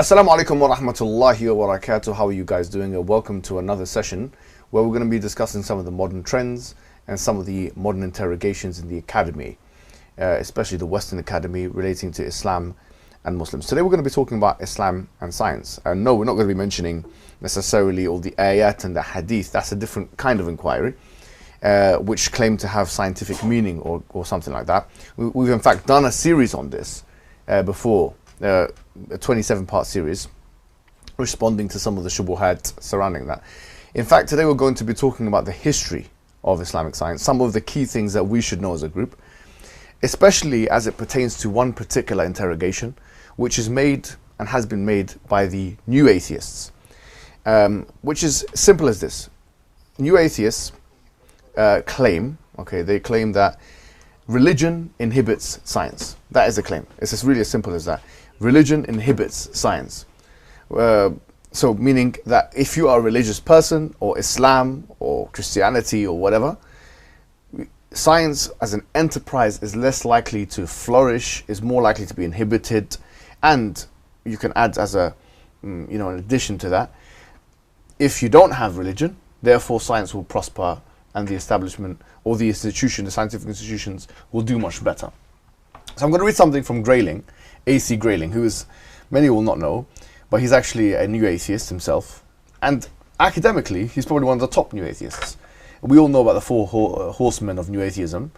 Assalamu alaikum wa rahmatullahi wa barakatuh. How are you guys doing? Welcome to another session where we're going to be discussing some of the modern trends and some of the modern interrogations in the academy, especially the Western academy relating to Islam and Muslims. Today we're going to be talking about Islam and science. And no, we're not going to be mentioning necessarily all the ayat and the hadith. That's a different kind of inquiry, which claim to have scientific meaning or something like that. We've in fact done a series on this before. A 27-part series responding to some of the shubuhat surrounding that. In fact, today we're going to be talking about the history of Islamic science, some of the key things that we should know as a group, especially as it pertains to one particular interrogation, which is made and has been made by the new atheists, which is simple as this. New atheists claim that religion inhibits science. That is a claim. It's just really as simple as that. Religion inhibits science. So meaning that if you are a religious person, or Islam, or Christianity, or whatever, science as an enterprise is less likely to flourish, is more likely to be inhibited, and you can add as a, in addition to that, if you don't have religion, therefore science will prosper, and the establishment or the institution, the scientific institutions, will do much better. So I'm going to read something from Grayling, A.C. Grayling, who is, many will not know, but he's actually a new atheist himself. And academically, he's probably one of the top new atheists. We all know about the four horsemen of new atheism.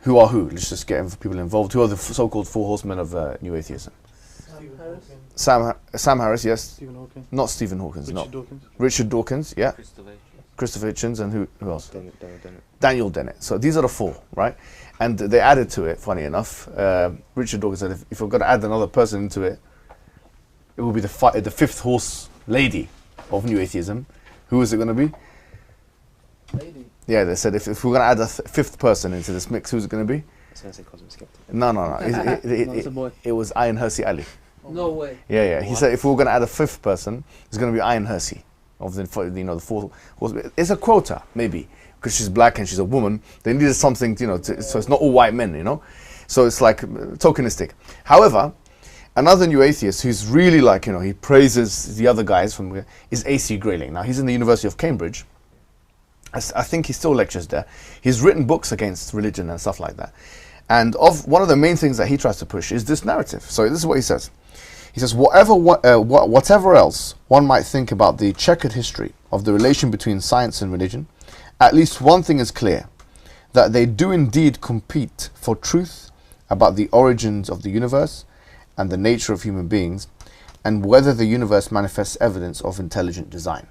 Who are who? Let's just get people involved. Who are the so-called four horsemen of new atheism? Sam Harris, yes. Stephen Hawking. Not Stephen Hawking, Richard no. Dawkins. Richard Dawkins, yeah. Christopher Hitchens, and who else? Daniel Dennett. So these are the four, right? And they added to it, funny enough. Richard Dawkins said, if we're going to add another person into it, it will be the fifth horse lady of new atheism. Who is it going to be? Lady. Yeah, they said if we're going to add a fifth person into this mix, who's it going to be? I was going to say Cosmic Skeptic. No. It's a boy. It was Ian Hersey Ali. No way. Yeah. He said if we were going to add a fifth person, it's going to be Ian Hersey of the four horse. It's a quota, maybe. Because she's black and she's a woman, they needed something, so it's not all white men, So it's like tokenistic. However, another new atheist who's really like, he praises the other guys from is A.C. Grayling. Now, he's in the University of Cambridge. I think he still lectures there. He's written books against religion and stuff like that. And one of the main things that he tries to push is this narrative. So this is what he says. He says, whatever else one might think about the checkered history of the relation between science and religion, at least one thing is clear, that they do indeed compete for truth about the origins of the universe and the nature of human beings, and whether the universe manifests evidence of intelligent design.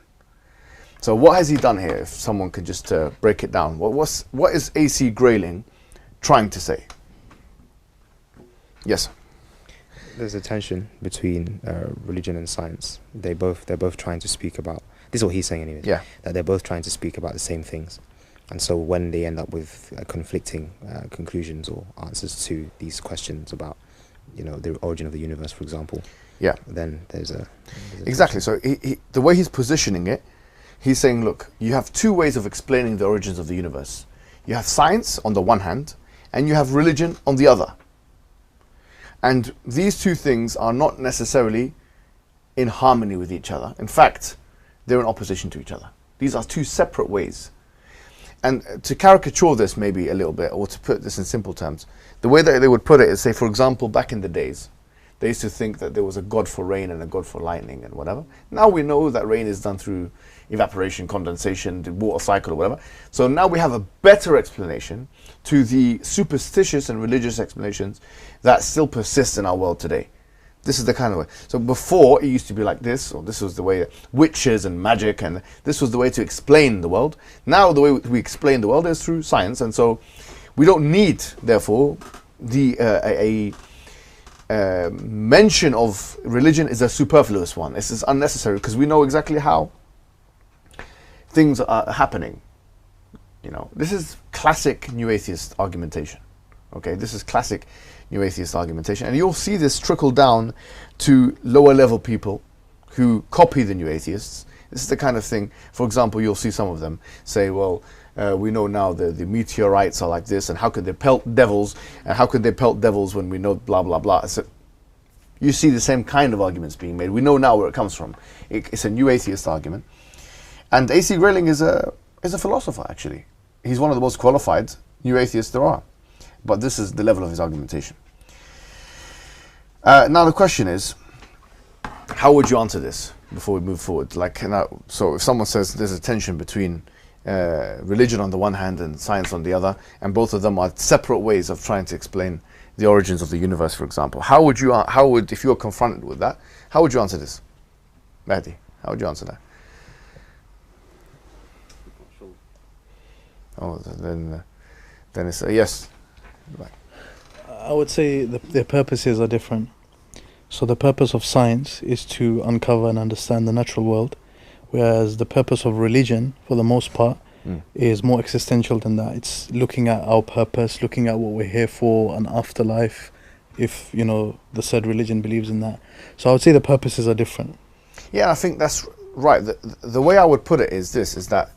So what has he done here, if someone could just break it down? What is A.C. Grayling trying to say? Yes? There's a tension between religion and science. They're both trying to speak about, this is what he's saying anyway, that they're both trying to speak about the same things. And so when they end up with conflicting conclusions or answers to these questions about, the origin of the universe, for example, then there's a exactly. So the way he's positioning it, he's saying, look, you have two ways of explaining the origins of the universe. You have science on the one hand, and you have religion on the other. And these two things are not necessarily in harmony with each other. In fact, they're in opposition to each other. These are two separate ways. And to caricature this maybe a little bit, or to put this in simple terms, the way that they would put it is, say, for example, back in the days, they used to think that there was a god for rain and a god for lightning and whatever. Now we know that rain is done through evaporation, condensation, the water cycle or whatever. So now we have a better explanation to the superstitious and religious explanations that still persist in our world today. This is the kind of way. So before, it used to be like this, or this was the way, witches and magic, and this was the way to explain the world. Now the way we explain the world is through science, and so we don't need, therefore, a mention of religion is a superfluous one. This is unnecessary, because we know exactly how things are happening. This is classic New Atheist argumentation. Okay, this is classic New Atheist argumentation, and you'll see this trickle down to lower level people who copy the New Atheists. This is the kind of thing, for example, you'll see some of them say, well, we know now the meteorites are like this, and how could they pelt devils, and how could they pelt devils when we know blah blah blah. So you see the same kind of arguments being made. We know now where it comes from. It's a new atheist argument. And A.C. Grayling is a philosopher, actually. He's one of the most qualified new atheists there are. But this is the level of his argumentation. Now the question is, how would you answer this before we move forward? Like, so if someone says there's a tension between religion on the one hand and science on the other, and both of them are separate ways of trying to explain the origins of the universe, for example, if you were confronted with that, how would you answer this? Mahdi, how would you answer that? Oh, then it's a yes. Right. I would say their purposes are different. So the purpose of science is to uncover and understand the natural world, whereas the purpose of religion, for the most part, is more existential than that. It's looking at our purpose, looking at what we're here for, an afterlife, if, you know, the said religion believes in that. So I would say the purposes are different. Yeah, I think that's right. The way I would put it is that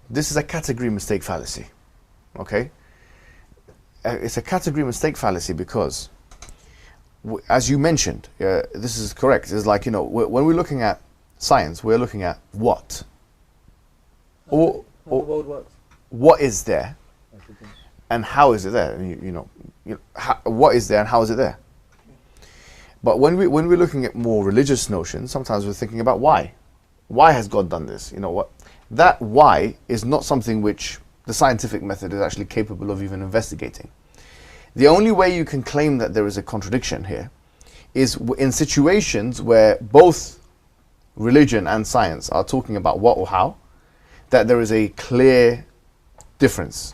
this is a category mistake fallacy, okay? It's a category mistake fallacy because, as you mentioned, this is correct. It's like, you know, when we're looking at science, we're looking at what? Or the world works. What is there, and how is it there? What is there and how is it there? But when we're looking at more religious notions, sometimes we're thinking about why. Why has God done this? You know what? That why is not something which the scientific method is actually capable of even investigating. The only way you can claim that there is a contradiction here is in situations where both religion and science are talking about what or how, that there is a clear difference.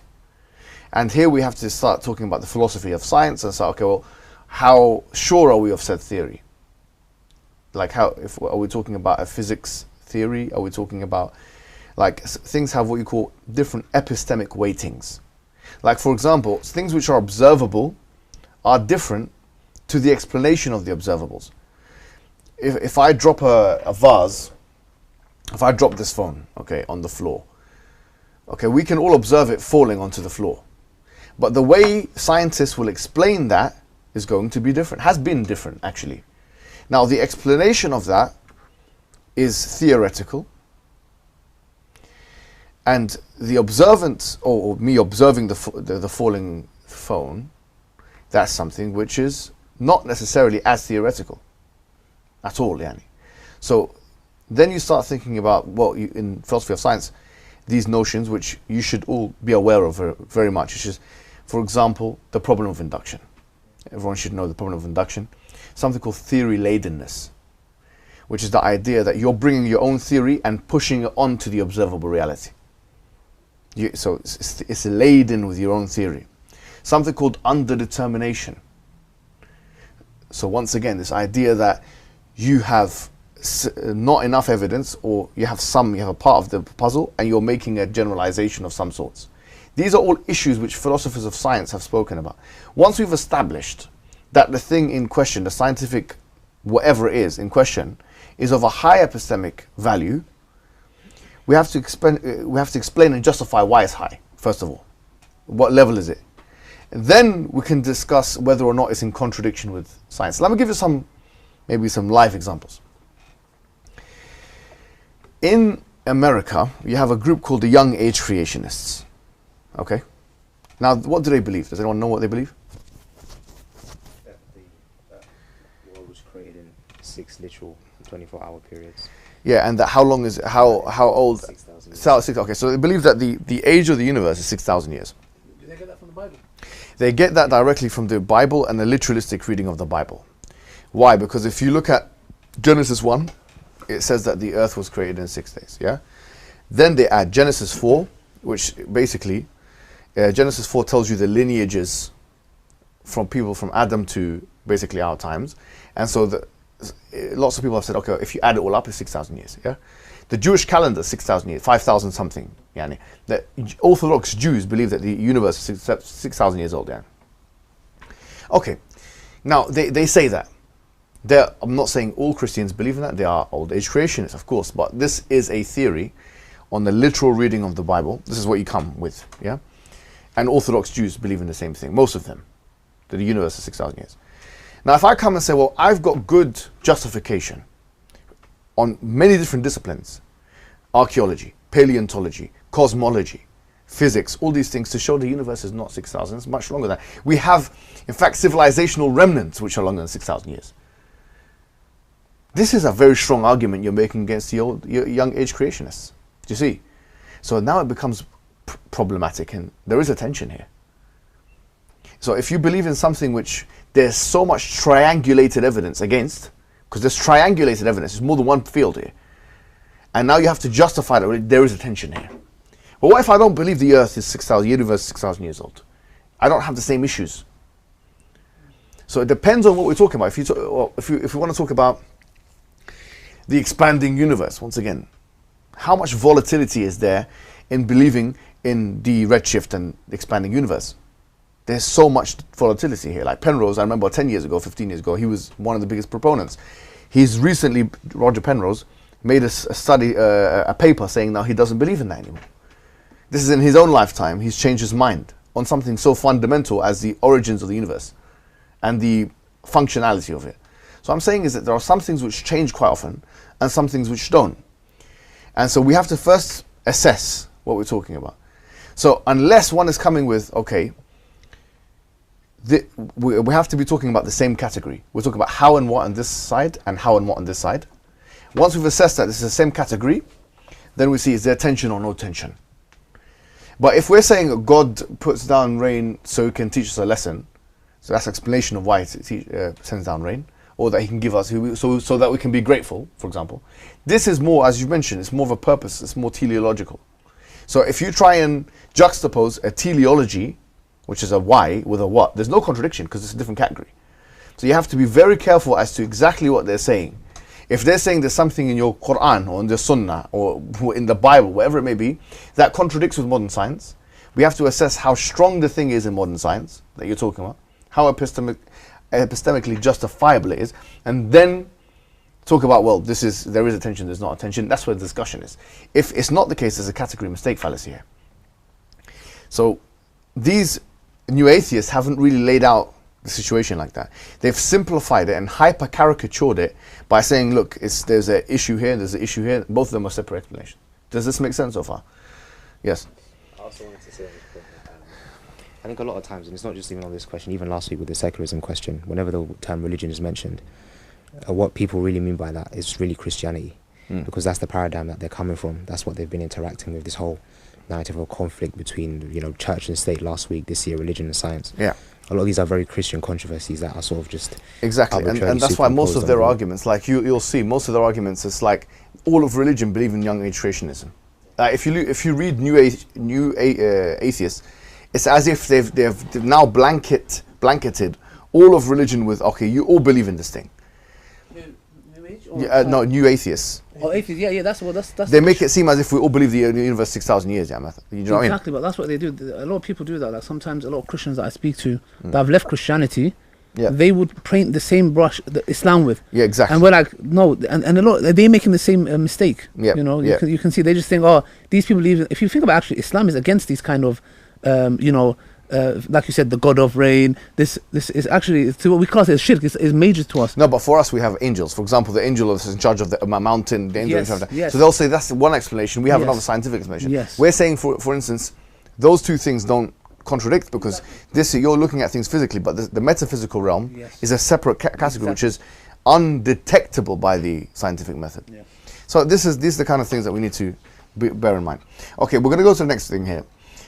And here we have to start talking about the philosophy of science and say, okay, well, how sure are we of said theory? Like, are we talking about a physics theory? Are we talking about, like, things have what you call different epistemic weightings. Like, for example, things which are observable are different to the explanation of the observables. If I drop a vase, if I drop this phone, okay, on the floor, okay, we can all observe it falling onto the floor. But the way scientists will explain that is going to be different, has been different, actually. Now, the explanation of that is theoretical. And the observance, or me observing the falling phone, that's something which is not necessarily as theoretical at all, yani. So then you start thinking about, well, in philosophy of science, these notions which you should all be aware of very much, which is, for example, the problem of induction. Everyone should know the problem of induction. Something called theory-ladenness, which is the idea that you're bringing your own theory and pushing it onto the observable reality. So it's laden with your own theory. Something called underdetermination. So once again, this idea that you have not enough evidence, or you have a part of the puzzle and you're making a generalization of some sorts. These are all issues which philosophers of science have spoken about. Once we've established that the thing in question, the scientific whatever it is in question, is of a high epistemic value, we have to explain and justify why it's high, first of all. What level is it? And then we can discuss whether or not it's in contradiction with science. Let me give you maybe some live examples. In America, you have a group called the Young Age Creationists. Okay? Now, what do they believe? Does anyone know what they believe? That the world was created in 6 literal 24-hour periods. Yeah, and that how long is it? How old? 6,000 years. Okay, so they believe that the age of the universe is 6,000 years. Did they get that from the Bible? They get that directly from the Bible and the literalistic reading of the Bible. Why? Because if you look at Genesis 1, it says that the earth was created in 6 days. Yeah. Then they add Genesis 4, which basically Genesis 4 tells you the lineages from people from Adam to basically our times, and so lots of people have said, okay, if you add it all up, it's 6,000 years. Yeah. The Jewish calendar, 6,000 years, 5,000 something. Yani. The Orthodox Jews believe that the universe is 6,000 years old. Yeah. Okay. Now they say that. I'm not saying all Christians believe in that. They are old age creationists, of course, but this is a theory on the literal reading of the Bible. This is what you come with, yeah? And Orthodox Jews believe in the same thing, most of them, that the universe is 6,000 years. Now, if I come and say, well, I've got good justification on many different disciplines, archaeology, paleontology, cosmology, physics, all these things to show the universe is not 6,000, it's much longer than that. We have, in fact, civilizational remnants which are longer than 6,000 years. This is a very strong argument you're making against the young age creationists. Do you see? So now it becomes problematic, and there is a tension here. So if you believe in something which there's so much triangulated evidence against, because there's triangulated evidence, there's more than one field here, and now you have to justify that there is a tension here. But what if I don't believe the Earth is 6,000, universe is 6,000 years old? I don't have the same issues. So it depends on what we're talking about. If you want to talk about the expanding universe, once again, how much volatility is there in believing in the redshift and the expanding universe? There's so much volatility here. Like Penrose, I remember 10 years ago, 15 years ago, he was one of the biggest proponents. He's recently, Roger Penrose, made a study, a paper saying now he doesn't believe in that anymore. This is in his own lifetime. He's changed his mind on something so fundamental as the origins of the universe and the functionality of it. So I'm saying is that there are some things which change quite often and some things which don't. And so we have to first assess what we're talking about. So unless one is coming with, okay, we have to be talking about the same category. We're talking about how and what on this side and how and what on this side. Once we've assessed that this is the same category, then we see is there tension or no tension. But if we're saying God puts down rain so he can teach us a lesson, so that's explanation of why he sends down rain, or that he can give us, so that we can be grateful, for example. This is more, as you mentioned, it's more of a purpose, it's more teleological. So if you try and juxtapose a teleology, which is a why, with a what, there's no contradiction because it's a different category. So you have to be very careful as to exactly what they're saying. If they're saying there's something in your Quran or in the Sunnah or in the Bible, whatever it may be, that contradicts with modern science, we have to assess how strong the thing is in modern science that you're talking about, how epistemically justifiable it is, and then talk about, well, there is a tension, there's not a tension. That's where the discussion is. If it's not the case, there's a category mistake fallacy here. So these new atheists haven't really laid out the situation like that. They've simplified it and hyper caricatured it by saying, look, there's an issue here, there's an issue here. Both of them are separate explanations. Does this make sense so far? Yes. I also wanted to say, I think a lot of times, and it's not just even on this question, even last week with the secularism question, whenever the term religion is mentioned, what people really mean by that is really Christianity, because that's the paradigm that they're coming from. That's what they've been interacting with, this whole narrative of conflict between, church and state last week, this year, religion and science. Yeah. A lot of these are very Christian controversies that are sort of just exactly, and that's why most of their arguments, like you'll see, most of their arguments is like all of religion believe in young age creationism. If you read new atheists, it's as if they've now blanketed all of religion with, okay, you all believe in this thing. New age? No, new atheists. Oh, atheists, yeah, that's. They make it seem as if we all believe the universe 6,000 years, yeah, you know what I mean? Exactly, but that's what they do. A lot of people do that. Like sometimes a lot of Christians that I speak to that have left Christianity, they would paint the same brush that Islam with. Yeah, exactly. And we're like, no, and a lot they're making the same mistake. Yeah, you can see they just think, oh, these people believe. If you think about actually, Islam is against these kind of, like you said, the God of rain. This is actually, it's what we class it as shirk. Is major to us. No, but for us we have angels. For example, the angel is in charge of the mountain. The angel is in charge of that. Yes. So they'll say that's one explanation. We have another scientific explanation. Yes. We're saying, for instance, those two things don't contradict because you're looking at things physically, but the metaphysical realm is a separate category which is undetectable by the scientific method. Yeah. So these are the kind of things that we need to bear in mind. Okay, we're going to go to the next thing here,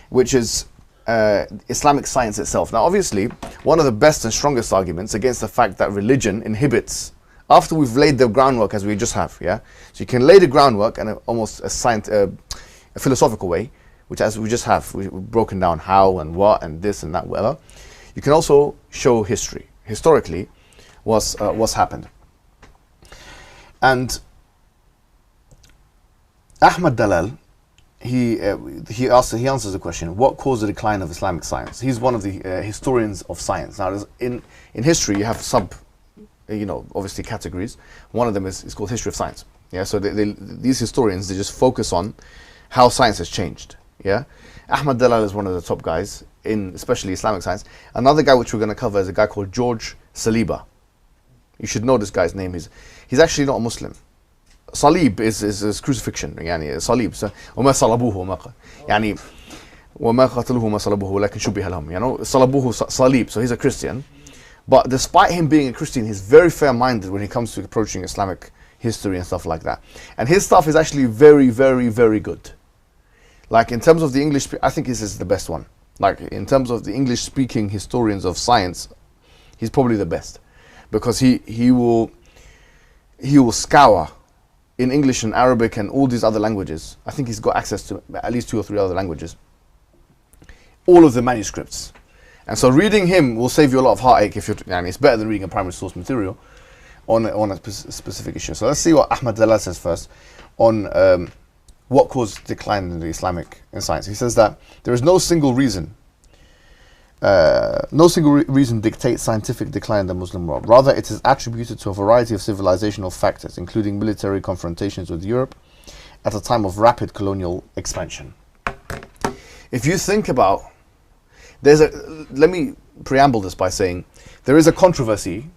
which is Islamic science itself. Now, obviously, one of the best and strongest arguments against the fact that religion inhibits, after we've laid the groundwork as we just have, so you can lay the groundwork in almost a philosophical way, which as we just have, we've broken down how and what and this and that, whatever. You can also show historically, what's happened. And Ahmad Dalal, he answers the question, what caused the decline of Islamic science? He's one of the historians of science. Now, in history, you have obviously categories. One of them is called history of science. Yeah, so these historians, they just focus on how science has changed. Yeah, Ahmad Dalal is one of the top guys in especially Islamic science. Another guy which we're going to cover is a guy called George Saliba. You should know this guy's name. He's actually not a Muslim. Salib is crucifixion. يعني صليب. وما صلبوه يعني وما قتلوه ما صلبوه ولكن شبه لهم. You know, صلبوه صليب. So he's a Christian. But despite him being a Christian, he's very fair-minded when it comes to approaching Islamic history and stuff like that. And his stuff is actually very, very, very good. Like in terms of the English, I think this is the best one. Like in terms of the English-speaking historians of science, he's probably the best, because he will scour in English and Arabic and all these other languages. I think he's got access to at least 2 or 3 other languages. All of the manuscripts. And so reading him will save you a lot of heartache if you're, and it's better than reading a primary source material on a specific issue. So let's see what Ahmad Dalal says first on what caused decline in the Islamic in science. He says that there is no single reason dictates scientific decline in the Muslim world. Rather, it is attributed to a variety of civilizational factors, including military confrontations with Europe at a time of rapid colonial expansion. If you think about, let me preamble this by saying there is a controversy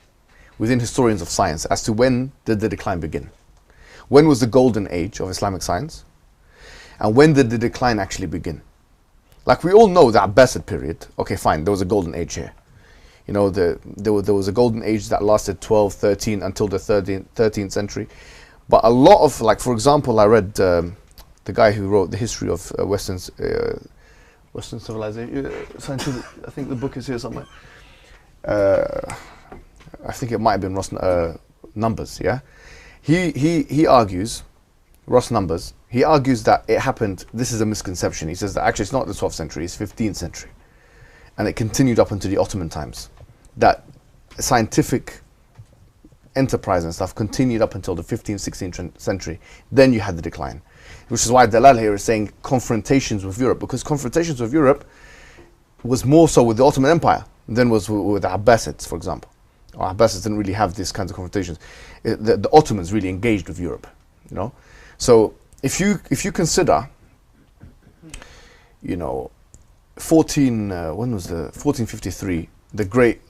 within historians of science as to when did the decline begin. When was the golden age of Islamic science? And when did the decline actually begin? Like we all know the Abbasid period. Okay, fine, there was a golden age here. You know, there was a golden age that lasted 12, 13 until the 13th century. But a lot of, like for example, I read the guy who wrote the history of Western civilization. Scientific, I think the book is here somewhere. I think it might have been Ross Numbers. Yeah, he argues, Ross Numbers. He argues that it happened. This is a misconception. He says that actually it's not the 12th century; it's 15th century, and it continued up into the Ottoman times. That scientific enterprise and stuff continued up until the 15th, 16th century. Then you had the decline, which is why Dalal here is saying confrontations with Europe, because confrontations with Europe was more so with the Ottoman Empire than was with the Abbasids, for example. Or Abbasids didn't really have these kinds of confrontations. The Ottomans really engaged with Europe, you know. So if you consider, you know, 1453, the great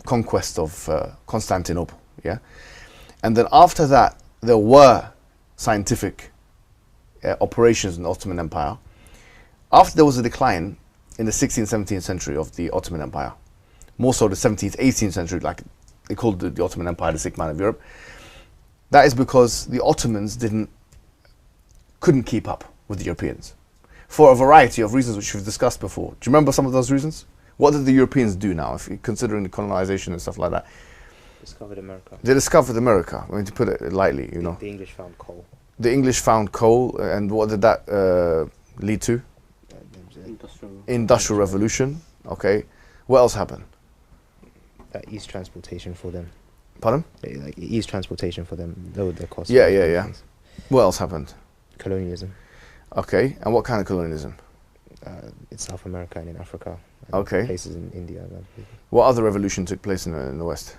conquest of Constantinople, yeah, and then after that there were scientific operations in the Ottoman Empire. After there was a decline in the 16th, 17th century of the Ottoman Empire, more so the 17th, 18th century, like they called the Ottoman Empire the sick man of Europe. That is because the Ottomans couldn't keep up with the Europeans for a variety of reasons which we've discussed before. Do you remember some of those reasons? What did the Europeans do now, if you're considering the colonization and stuff like that? Discovered America. They discovered America, I mean, to put it lightly, you know. The English found coal. The English found coal, and what did that lead to? Industrial Revolution. Okay. What else happened? Eased transportation for them. Pardon? Like eased transportation for them, lowered their costs. Yeah. What else happened? Colonialism. Okay. And what kind of colonialism? In South America and in Africa. And okay. Places in India. What other revolution took place in the West?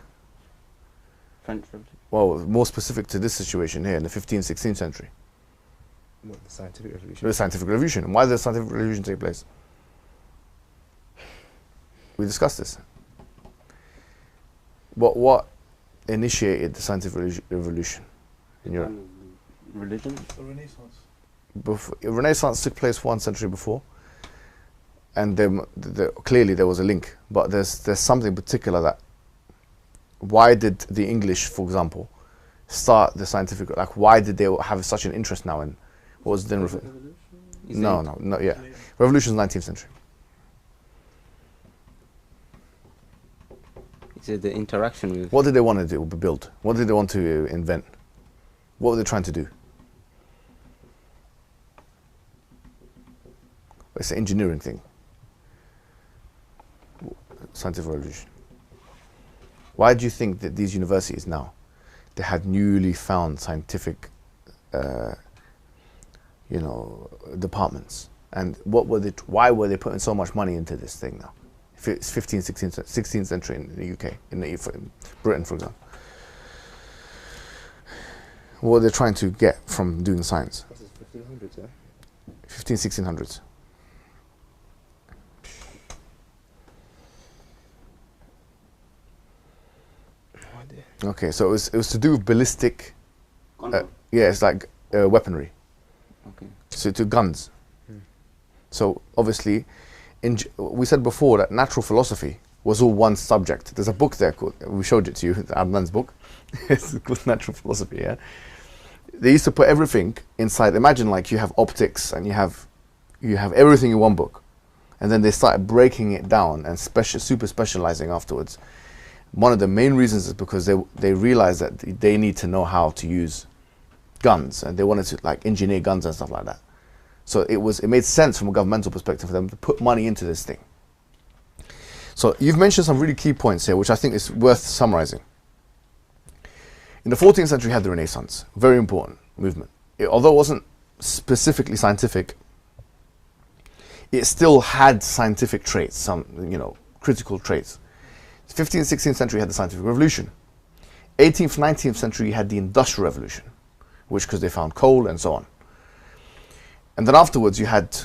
French Revolution. Well, more specific to this situation here in the 15th, 16th century. What, the scientific revolution? The scientific revolution. And why did the scientific revolution take place? We discussed this. What initiated the scientific revolution in Europe? Religion? The Renaissance. Renaissance took place 1 century before, and clearly there was a link. But there's something particular that. Why did the English, for example, start the scientific? Like, why did they have such an interest now in what was then? No, not yet. Revolution is 19th century. Is it the interaction with? What did they want to build? What did they want to invent? What were they trying to do? It's an engineering thing. Scientific revolution. Why do you think that these universities now, they had newly found scientific, departments? And why were they putting so much money into this thing now? If it's 15th, 16th century in the UK, in Britain, for example. What were they trying to get from doing science? This is 1500s, yeah? 1600s. idea. Okay, so it was to do with ballistic. Yeah, it's like weaponry. Okay. So to guns. So obviously, we said before that natural philosophy was all one subject. There's a book there called, we showed it to you, Adnan's book. It's called Natural Philosophy, yeah? They used to put everything inside. Imagine like you have optics and you have everything in one book. And then they started breaking it down and super specializing afterwards. One of the main reasons is because they realized that they need to know how to use guns, and they wanted to like engineer guns and stuff like that. So it made sense from a governmental perspective for them to put money into this thing. So you've mentioned some really key points here, which I think is worth summarizing. In the 14th century, you had the Renaissance, very important movement. Although it wasn't specifically scientific, it still had scientific traits, some critical traits. 15th, 16th century had the scientific revolution. 18th, 19th century had the industrial revolution, which because they found coal and so on. And then afterwards you had,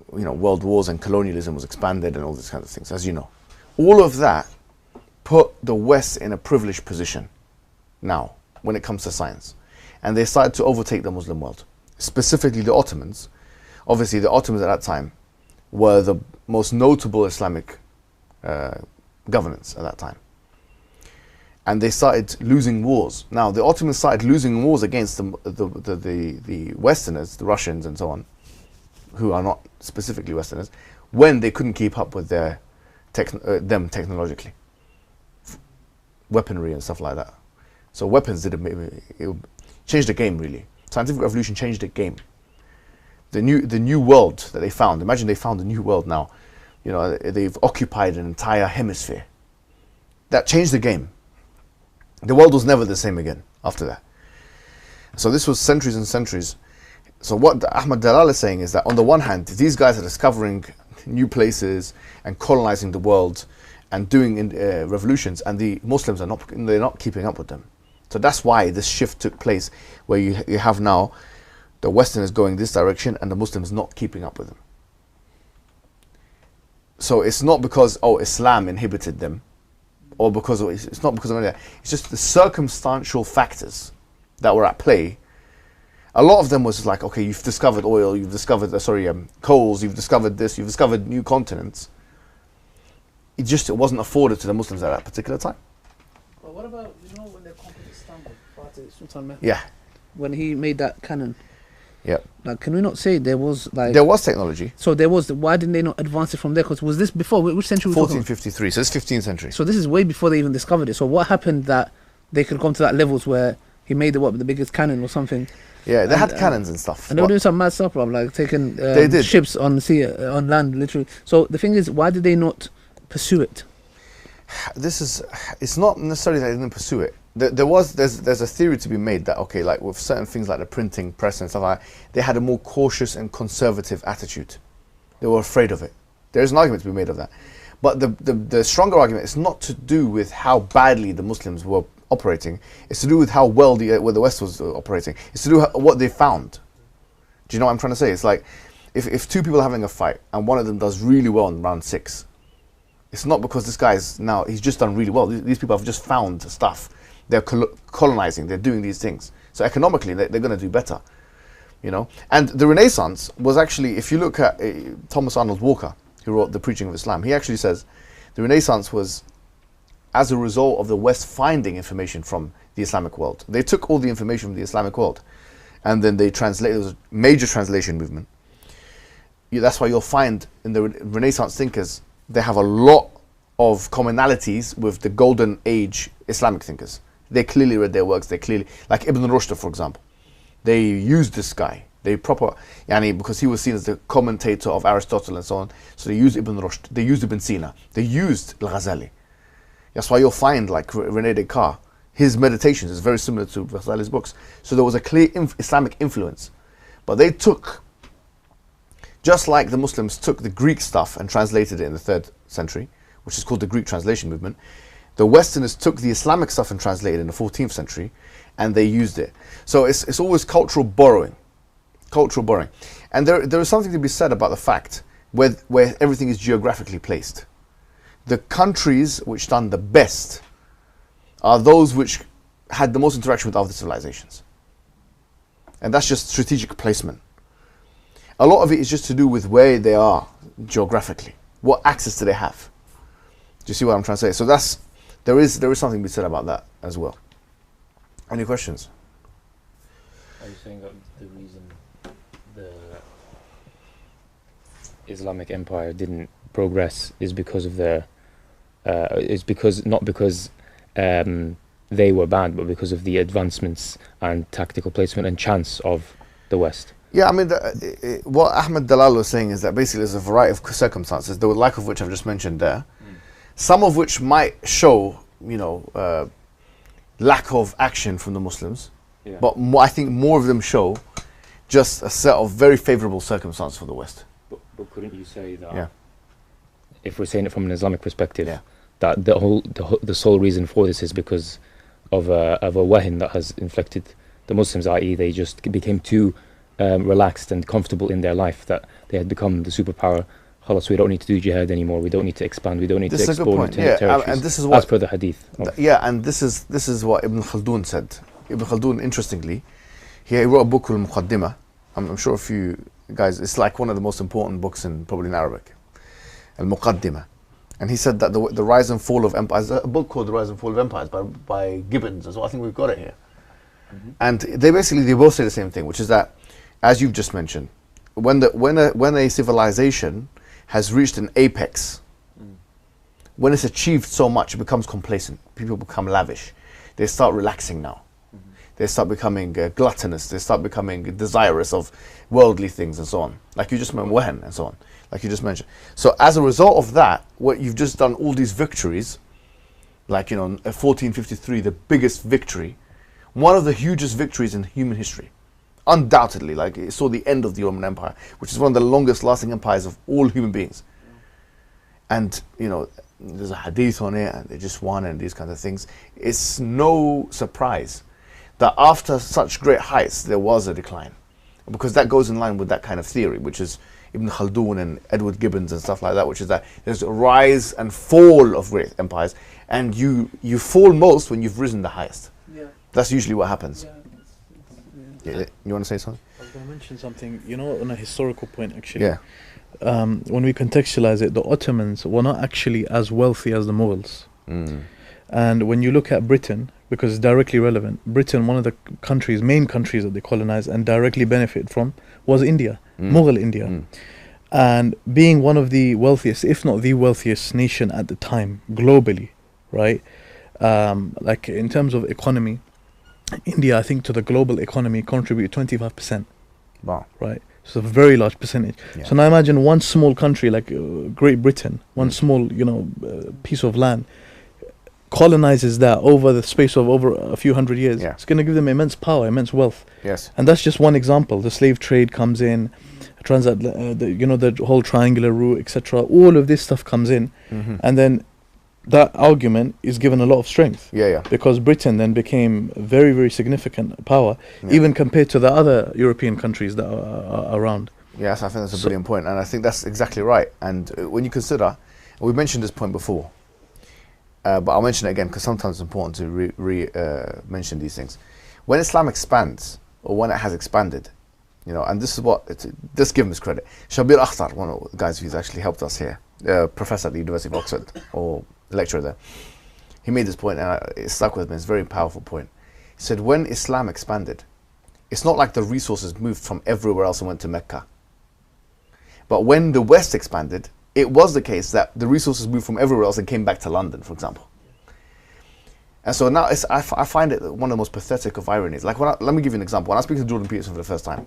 world wars and colonialism was expanded and all these kinds of things, as you know. All of that put the West in a privileged position now when it comes to science. And they started to overtake the Muslim world, specifically the Ottomans. Obviously the Ottomans at that time were the most notable Islamic governance at that time. And they started losing wars. Now, the Ottomans started losing wars against the Westerners, the Russians and so on, who are not specifically Westerners, when they couldn't keep up with them technologically. Weaponry and stuff like that. So weapons it changed the game, really. Scientific revolution changed the game. The new world that they found, imagine they found a new world now. They've occupied an entire hemisphere. That changed the game. The world was never the same again after that. So this was centuries and centuries. So what Ahmad Dalal is saying is that on the one hand, these guys are discovering new places and colonizing the world and doing revolutions, and the Muslims they're not keeping up with them. So that's why this shift took place, where you have now the Westerners going this direction and the Muslims not keeping up with them. So it's not because Islam inhibited them, or it's not because of any of that. It's just the circumstantial factors that were at play. A lot of them was like, okay, you've discovered oil, you've discovered coals, you've discovered this, you've discovered new continents. It wasn't afforded to the Muslims at that particular time. But what about when they conquered Istanbul, Sultan Mehmed? Yeah. When he made that cannon. Yeah. Like, can we not say there was there was technology? So there was. Why didn't they not advance it from there? Because was this before? Which century? 1453. So it's 15th century. So this is way before they even discovered it. So what happened that they could come to that levels where he made the biggest cannon or something? Yeah, they had cannons and stuff. And they were doing some mad stuff, bro, like taking ships on sea, on land, literally. So the thing is, why did they not pursue it? It's not necessarily that they didn't pursue it. There's a theory to be made that, okay, like with certain things like the printing press and stuff like that, they had a more cautious and conservative attitude. They were afraid of it. There's an argument to be made of that. But the stronger argument is not to do with how badly the Muslims were operating. It's to do with how well the West was operating. It's to do with what they found. Do you know what I'm trying to say? It's like if two people are having a fight and one of them does really well in round 6, it's not because this guy's he's just done really well. These people have just found stuff. They're colonizing, they're doing these things. So economically, they're going to do better, And the Renaissance was actually, if you look at Thomas Arnold Walker, who wrote The Preaching of Islam, he actually says the Renaissance was as a result of the West finding information from the Islamic world. They took all the information from the Islamic world, and then they translated. There was a major translation movement. That's why you'll find in the Renaissance thinkers, they have a lot of commonalities with the Golden Age Islamic thinkers. They clearly read their works. Like Ibn Rushd, for example, they used this guy. Because he was seen as the commentator of Aristotle and so on. So they used Ibn Rushd. They used Ibn Sina. They used Al-Ghazali. That's why you'll find like René Descartes. His meditations is very similar to Ghazali's books. So there was a clear Islamic influence. But they took, just like the Muslims took the Greek stuff and translated it in the 3rd century, which is called the Greek translation movement, the Westerners took the Islamic stuff and translated it in the 14th century, and they used it. So it's always cultural borrowing. And there is something to be said about the fact where everything is geographically placed. The countries which done the best are those which had the most interaction with other civilizations. And that's just strategic placement. A lot of it is just to do with where they are geographically. What access do they have? Do you see what I'm trying to say? So there is something to be said about that as well. Any questions? Are you saying that the reason the Islamic Empire didn't progress is because of their not because they were bad, but because of the advancements and tactical placement and chance of the West? Yeah, I mean, what Ahmed Dalal was saying is that basically there's a variety of circumstances, the lack of which I've just mentioned there, some of which might show, lack of action from the Muslims, but I think more of them show just a set of very favorable circumstances for the West. But couldn't you say that, if we're saying it from an Islamic perspective, that the sole reason for this is because of a wahin that has inflicted the Muslims, i.e. they just became too relaxed and comfortable in their life, that they had become the superpower. Khalas, we don't need to do jihad anymore, we don't need to expand, we don't need to explore new territories, and this is what, as per the hadith. And this is what Ibn Khaldun said. Ibn Khaldun, interestingly, he wrote a book called Muqaddimah. I'm sure if you guys, it's like one of the most important books probably in Arabic, Al-Muqaddimah. And he said that the rise and fall of empires, a book called The Rise and Fall of Empires by Gibbons as well. I think we've got it here. And they both say the same thing, which is that, as you've just mentioned, when a civilization has reached an apex, when it's achieved so much, it becomes complacent. People become lavish. They start relaxing now. They start becoming gluttonous. They start becoming desirous of worldly things and so on. Like you just mentioned, wahan and so on. Like you just mentioned. So as a result of that, what you've just done, all these victories, like 1453, the biggest victory, one of the hugest victories in human history, undoubtedly. Like it saw the end of the Roman Empire, which is one of the longest lasting empires of all human beings. And there's a hadith on it, and they just won, and these kinds of things. It's no surprise that after such great heights there was a decline, because that goes in line with that kind of theory, which is Ibn Khaldun and Edward Gibbons and stuff like that, which is that there's a rise and fall of great empires, and you fall most when you've risen the highest. That's usually what happens. You want to say something? I was going to mention something, on a historical point, actually. When we contextualize it, the Ottomans were not actually as wealthy as the Mughals. And when you look at Britain, because it's directly relevant, Britain, one of the main countries that they colonized and directly benefited from was India, Mughal India. And being one of the wealthiest, if not the wealthiest nation at the time, globally, right? Like in terms of economy, India, I think, to the global economy contribute 25%. Wow. Right? So a very large percentage. So now imagine one small country like Great Britain, one small, piece of land, colonizes that over the space of over a few hundred years. It's going to give them immense power, immense wealth. And that's just one example. The slave trade comes in, the whole triangular route, etc. All of this stuff comes in, and then that argument is given a lot of strength. Because Britain then became a very, very significant power, even compared to the other European countries that are around. Yes, I think that's a brilliant point, and I think that's exactly right. And when you consider, we mentioned this point before, but I'll mention it again because sometimes it's important to mention these things. When Islam expands, or when it has expanded, and this is just give him his credit. Shabir Akhtar, one of the guys who's actually helped us here, professor at the University of Oxford, or lecturer there, he made this point, and it stuck with me. It's a very powerful point. He said, when Islam expanded, it's not like the resources moved from everywhere else and went to Mecca. But when the West expanded, it was the case that the resources moved from everywhere else and came back to London, for example. And so now I find it one of the most pathetic of ironies. Like let me give you an example. When I speak to Jordan Peterson for the first time,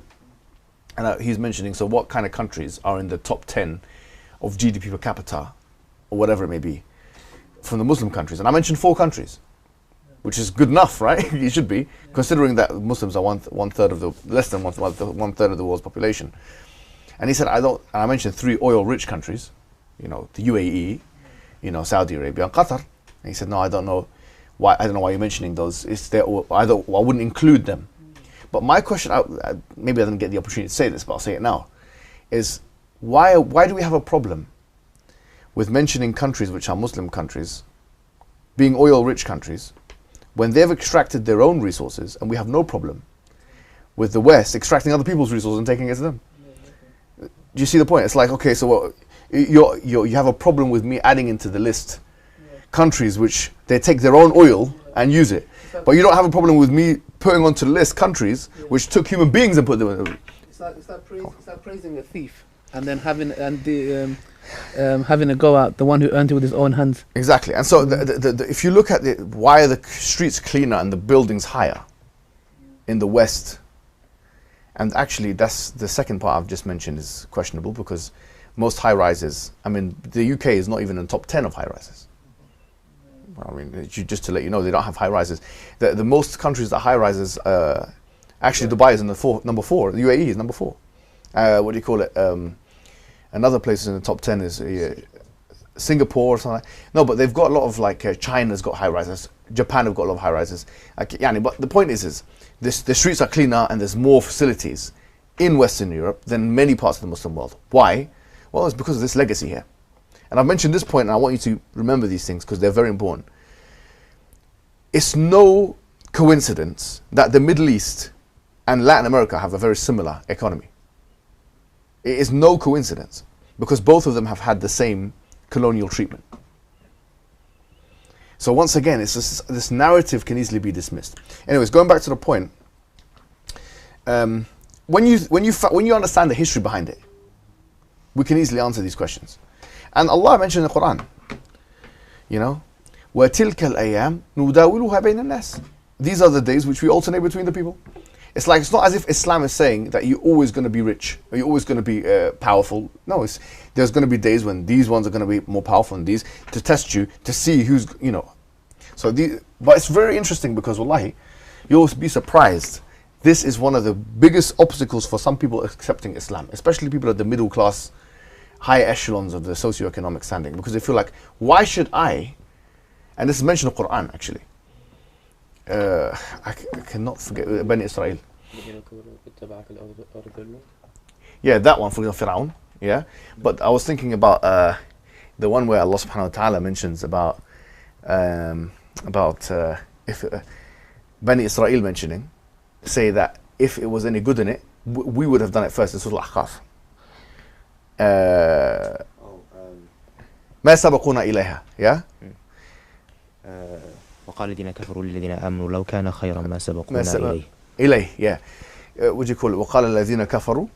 and he's mentioning, so what kind of countries are in the top 10 of GDP per capita, or whatever it may be, from the Muslim countries, and I mentioned 4 countries, which is good enough, right? It should be, considering that Muslims are less than one third of the world's population. And he said, I mentioned 3 oil-rich countries, the UAE, Saudi Arabia, and Qatar. And he said, no, I don't know why you're mentioning those. I wouldn't include them. But my question, maybe I didn't get the opportunity to say this, but I'll say it now, is why do we have a problem with mentioning countries which are Muslim countries, being oil-rich countries, when they've extracted their own resources, and we have no problem with the West extracting other people's resources and taking it to them. Do you see the point? It's like, okay, so what, you have a problem with me adding into the list countries which they take their own oil and use it, but you don't have a problem with me putting onto the list countries which took human beings and put them in. It's like praising a thief and then having a go at the one who earned it with his own hands. Exactly. And so if you look at why are the streets cleaner and the buildings higher in the West, and actually that's the second part I've just mentioned is questionable, because most high rises, I mean, the UK is not even in the top 10 of high rises. I mean, just to let you know, they don't have high rises. The most countries that high rises, actually Dubai is in the number 4. The UAE is number 4. What do you call it? Another place in the top 10 is Singapore or something. No, but they've got a lot of, like, China's got high rises. Japan have got a lot of high rises. But the point is the streets are cleaner and there's more facilities in Western Europe than many parts of the Muslim world. Why? Well, it's because of this legacy here. And I've mentioned this point, and I want you to remember these things because they're very important. It's no coincidence that the Middle East and Latin America have a very similar economy. It is no coincidence, because both of them have had the same colonial treatment. So once again, it's just, this narrative can easily be dismissed. Anyways, going back to the point, when you understand the history behind it, we can easily answer these questions. And Allah mentioned in the Quran, you know, وَتِلْكَ الْأَيَّامِ نُدَاوِلُهَا بَيْنَ النَّاسِ. These are the days which we alternate between the people. It's like, it's not as if Islam is saying that you're always going to be rich, or you're always going to be powerful. No, there's going to be days when these ones are going to be more powerful than these, to test you, to see who's, you know. So but it's very interesting, because wallahi, you'll be surprised. This is one of the biggest obstacles for some people accepting Islam, especially people at the middle class, high echelons of the socio-economic standing, because they feel like, why should I, and this is mentioned in the Quran actually, I cannot forget Bani Israel. Yeah, that one for Fir'aun. Yeah, but I was thinking about the one where Allah subhanahu wa ta'ala mentions about if Bani Israel mentioning, say that if it was any good in it, we would have done it first in Surah Al-Ahqaf. ما سبقونا إليها. Yeah. وقال الذين كفروا للذين آمنوا لو كان خيرا ما سبقونا إليه. Yeah. Would you call it? وقال الذين كفروا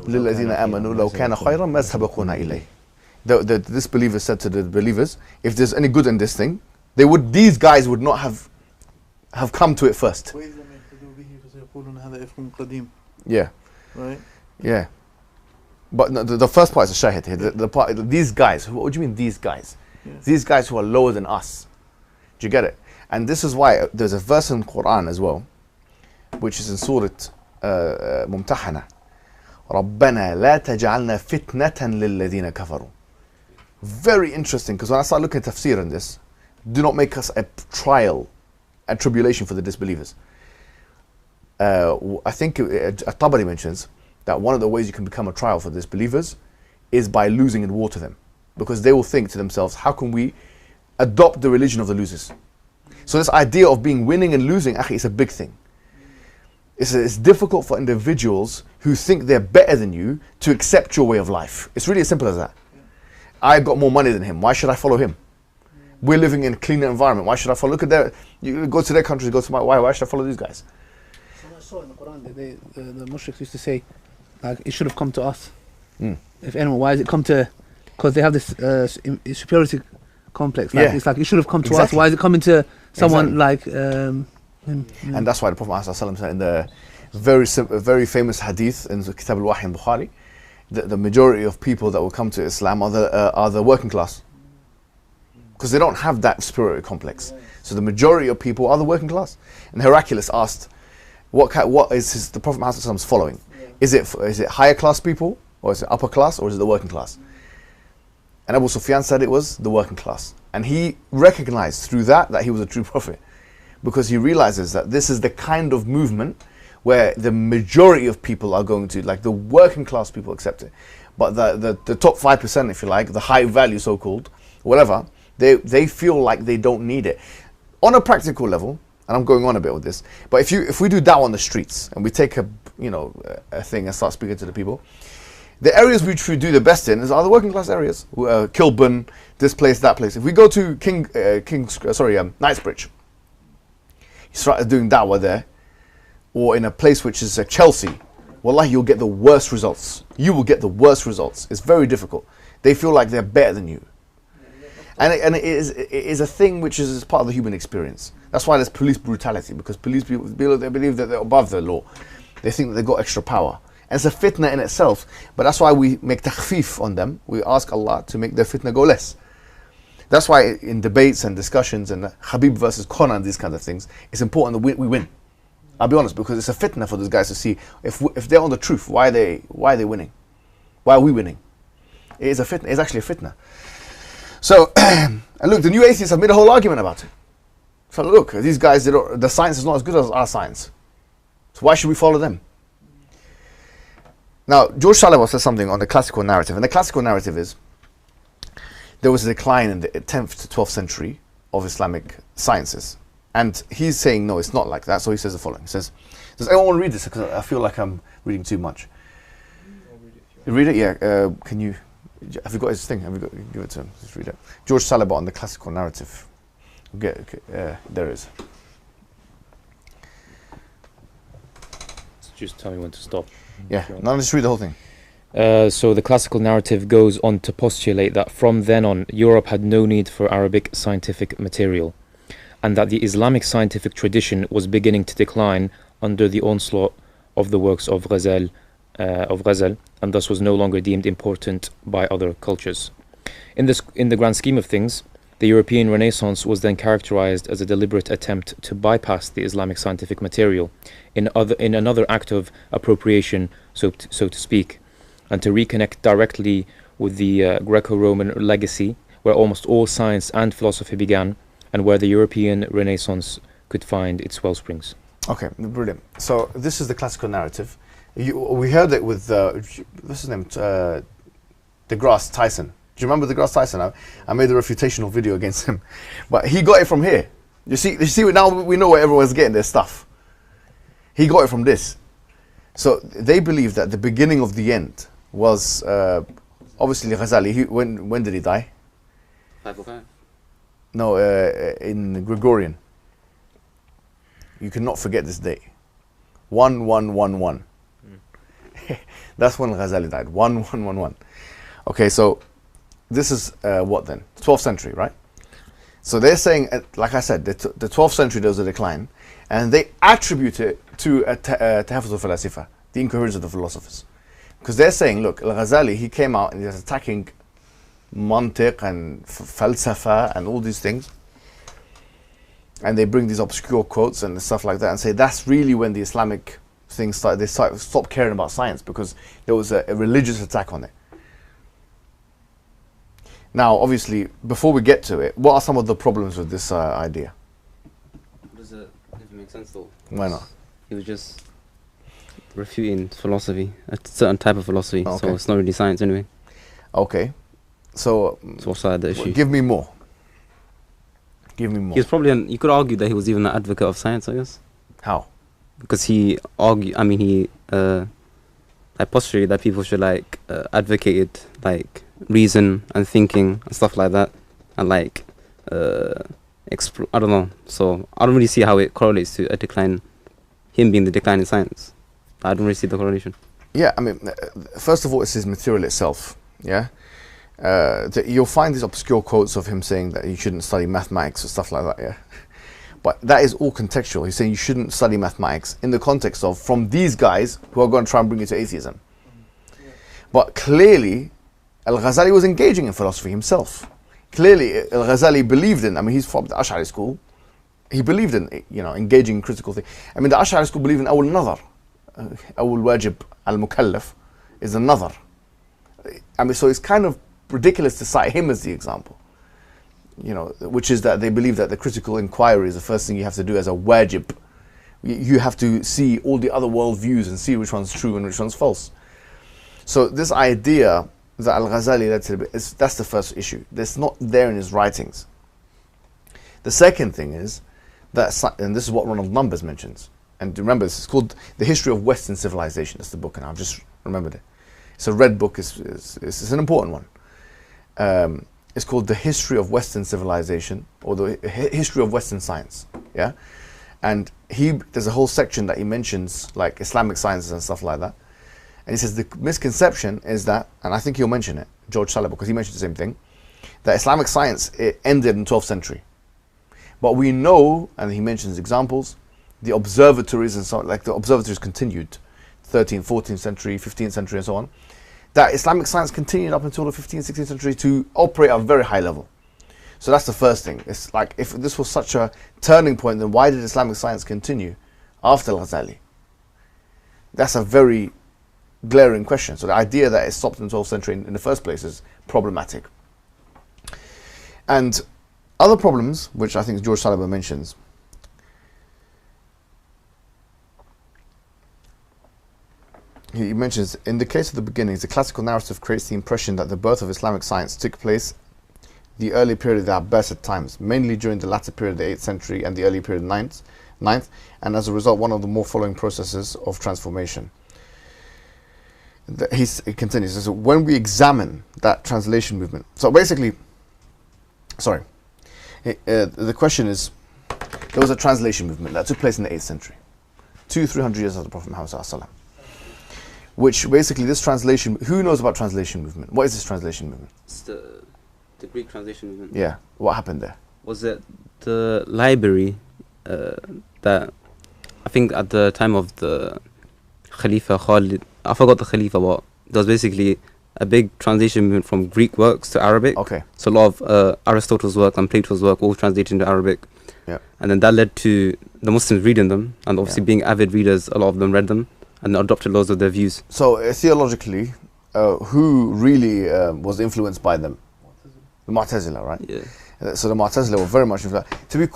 للذين آمنوا لو كان خيرا ما سبقونا إليه. The disbelievers said to the believers, if there's any good in this thing, these guys would not have come to it first. Yeah. Right. Yeah. But no, the first part is a shahid here. The part, these guys, what do you mean these guys? Yeah. These guys who are lower than us. Do you get it? And this is why there's a verse in the Quran as well, which is in Surah Mumtahana. رَبَّنَا لَا تَجْعَلْنَا فِتْنَةً لِلَّذِينَ كَفَرُوا. Very interesting, because when I start looking at tafsir in this, do not make us a trial and tribulation for the disbelievers. I think At-Tabari mentions that one of the ways you can become a trial for disbelievers is by losing and water them, because they will think to themselves, how can we adopt the religion of the losers? So this idea of being winning and losing, akhi, is a big thing. It's difficult for individuals who think they're better than you to accept your way of life. It's really as simple as that. I got more money than him, why should I follow him? We're living in a cleaner environment, why should I follow? Look at you go to their countries, go to why should I follow these guys? So I saw in the Quran that the mushriks used to say, like, it should have come to us. If anyone, why has it come to? Because they have this superiority complex. Like, it's like it should have come to us. Why is it coming to someone like him? And that's why the Prophet ﷺ said in the very famous hadith in the Kitab al-Wahy in Bukhari, the majority of people that will come to Islam are the working class, because they don't have that superiority complex. So the majority of people are the working class. And Heraclius asked, what is the Prophet ﷺ's following? Is it higher class people, or is it upper class, or is it the working class? And Abu Sufyan said it was the working class. And he recognized through that he was a true prophet, because he realizes that this is the kind of movement where the majority of people are going to, like the working class people accept it. But the top 5%, if you like, the high value so-called, whatever, they feel like they don't need it. on a practical level, and I'm going on a bit with this, but if we do da'wah on the streets and we take a thing and start speaking to the people, the areas which we do the best in are the working class areas. Kilburn, this place, that place. If we go to Knightsbridge, you start doing da'wah there, or in a place which is Chelsea, wallahi, you'll get the worst results. You will get the worst results. It's very difficult. They feel like they're better than you. And it is a thing which is part of the human experience. That's why there's police brutality, because police people they believe that they're above the law. They think that they've got extra power. And it's a fitna in itself, but that's why we make takhfif on them. We ask Allah to make their fitna go less. That's why in debates and discussions and Habib versus Conan, these kinds of things, it's important that we win. I'll be honest, because it's a fitna for those guys to see if they're on the truth, why are they winning? Why are we winning? It is a fitna. It's actually a fitna. So, and look, the new atheists have made a whole argument about it. So look, these guys, the science is not as good as our science. So why should we follow them? Now, George Salaba says something on the classical narrative, and the classical narrative is there was a decline in the 10th to 12th century of Islamic sciences. And he's saying, no, it's not like that. So he says the following. He says, does anyone want to read this? Because I feel like I'm reading too much. You read it? Yeah. Can you... Have you got his thing? Give it to him. Just read it. George Salaba on the classical narrative. There it is. Just tell me when to stop. Yeah, now let's read the whole thing. So the classical narrative goes on to postulate that from then on, Europe had no need for Arabic scientific material, and that the Islamic scientific tradition was beginning to decline under the onslaught of the works of Ghazal, and thus was no longer deemed important by other cultures. In the grand scheme of things, the European Renaissance was then characterized as a deliberate attempt to bypass the Islamic scientific material in another act of appropriation, so to speak, and to reconnect directly with the Greco-Roman legacy, where almost all science and philosophy began, and where the European Renaissance could find its wellsprings. Okay, brilliant. So this is the classical narrative. We heard it with what's his name, deGrasse Tyson. Do you remember deGrasse Tyson? I made a refutational video against him, but he got it from here. You see, now we know where everyone's getting their stuff. He got it from this. So they believe that the beginning of the end was obviously Ghazali. When did he die? 505. No, in Gregorian. You cannot forget this date. 1111. That's when Ghazali died. 1111. Okay, so this is what then? 12th century, right? So they're saying, like I said, the 12th century there was a decline, and they attribute it to Tahafuz al-Falasifa, the incoherence of the philosophers. Because they're saying, look, Al-Ghazali, he came out and he's attacking mantiq and falsafa and all these things. And they bring these obscure quotes and stuff like that and say that's really when the Islamic things started. They stopped caring about science because there was a religious attack on it. Now, obviously, before we get to it, what are some of the problems with this idea? Does it make sense though? Why not? He was just refuting philosophy, a certain type of philosophy, Okay. so it's not really science anyway. Okay, so what's the issue? give me more. Give me more. He was probably you could argue that he was even an advocate of science, I guess. How? Because he postulated that people should advocated reason and thinking and stuff like that, and I don't know. So I don't really see how it correlates to a decline, him being the decline in science. I don't really see the correlation. Yeah, I mean, first of all, it's his material itself. Yeah, you'll find these obscure quotes of him saying that you shouldn't study mathematics or stuff like that. Yeah, but that is all contextual. He's saying you shouldn't study mathematics in the context of from these guys who are going to try and bring you to atheism. But clearly, Al-Ghazali was engaging in philosophy himself. Clearly, Al-Ghazali believed in. I mean, he's from the Ash'ari school. He believed in engaging in critical things. I mean, the Ash'ari school believed in awul nadar, awul wajib al-mukallaf is a nadar. I mean, so it's kind of ridiculous to cite him as the example. Which is that they believe that the critical inquiry is the first thing you have to do as a wajib. You have to see all the other worldviews and see which one's true and which one's false. So this idea that Al-Ghazali, that's the first issue. That's not there in his writings. The second thing is that, and this is what Ronald Numbers mentions, and remember, this is called The History of Western Civilization. That's the book, and I've just remembered it. It's a red book. It's an important one. It's called The History of Western Civilization, or the History of Western Science. Yeah, and there's a whole section that he mentions, like Islamic sciences and stuff like that. And he says the misconception is that, and I think he'll mention it, George Saliba, because he mentioned the same thing, that Islamic science, it ended in the 12th century. But we know, and he mentions examples, the observatories and so on, like the observatories continued 13th, 14th century, 15th century and so on, that Islamic science continued up until the 15th, 16th century to operate at a very high level. So that's the first thing. It's like, if this was such a turning point, then why did Islamic science continue after Al-Ghazali? That's a very glaring question. So the idea that it stopped in the 12th century in the first place is problematic. And other problems, which I think George Saliba mentions, he mentions, in the case of the beginnings, the classical narrative creates the impression that the birth of Islamic science took place the early period of the Abbasid times, mainly during the latter period of the 8th century and the early period of the 9th, and as a result, one of the more following processes of transformation. He continues, so when we examine that translation movement, so basically, the question is, there was a translation movement that took place in the 8th century, 200-300 years after the Prophet Muhammad sallallahu alaihi wasallam. Which basically, this translation, who knows about translation movement? What is this translation movement? It's the Greek translation movement. Yeah, what happened there? Was it the library that, I think at the time of the Khalifa Khalid, I forgot the Khalifa, but there was basically a big translation movement from Greek works to Arabic. Okay. So a lot of Aristotle's work and Plato's work all translated into Arabic. Yeah. And then that led to the Muslims reading them, and obviously being avid readers, a lot of them read them and adopted loads of their views. So theologically, who really was influenced by them? The Mu'tazila, right? Yeah. So the Mu'tazila were very much influenced. To be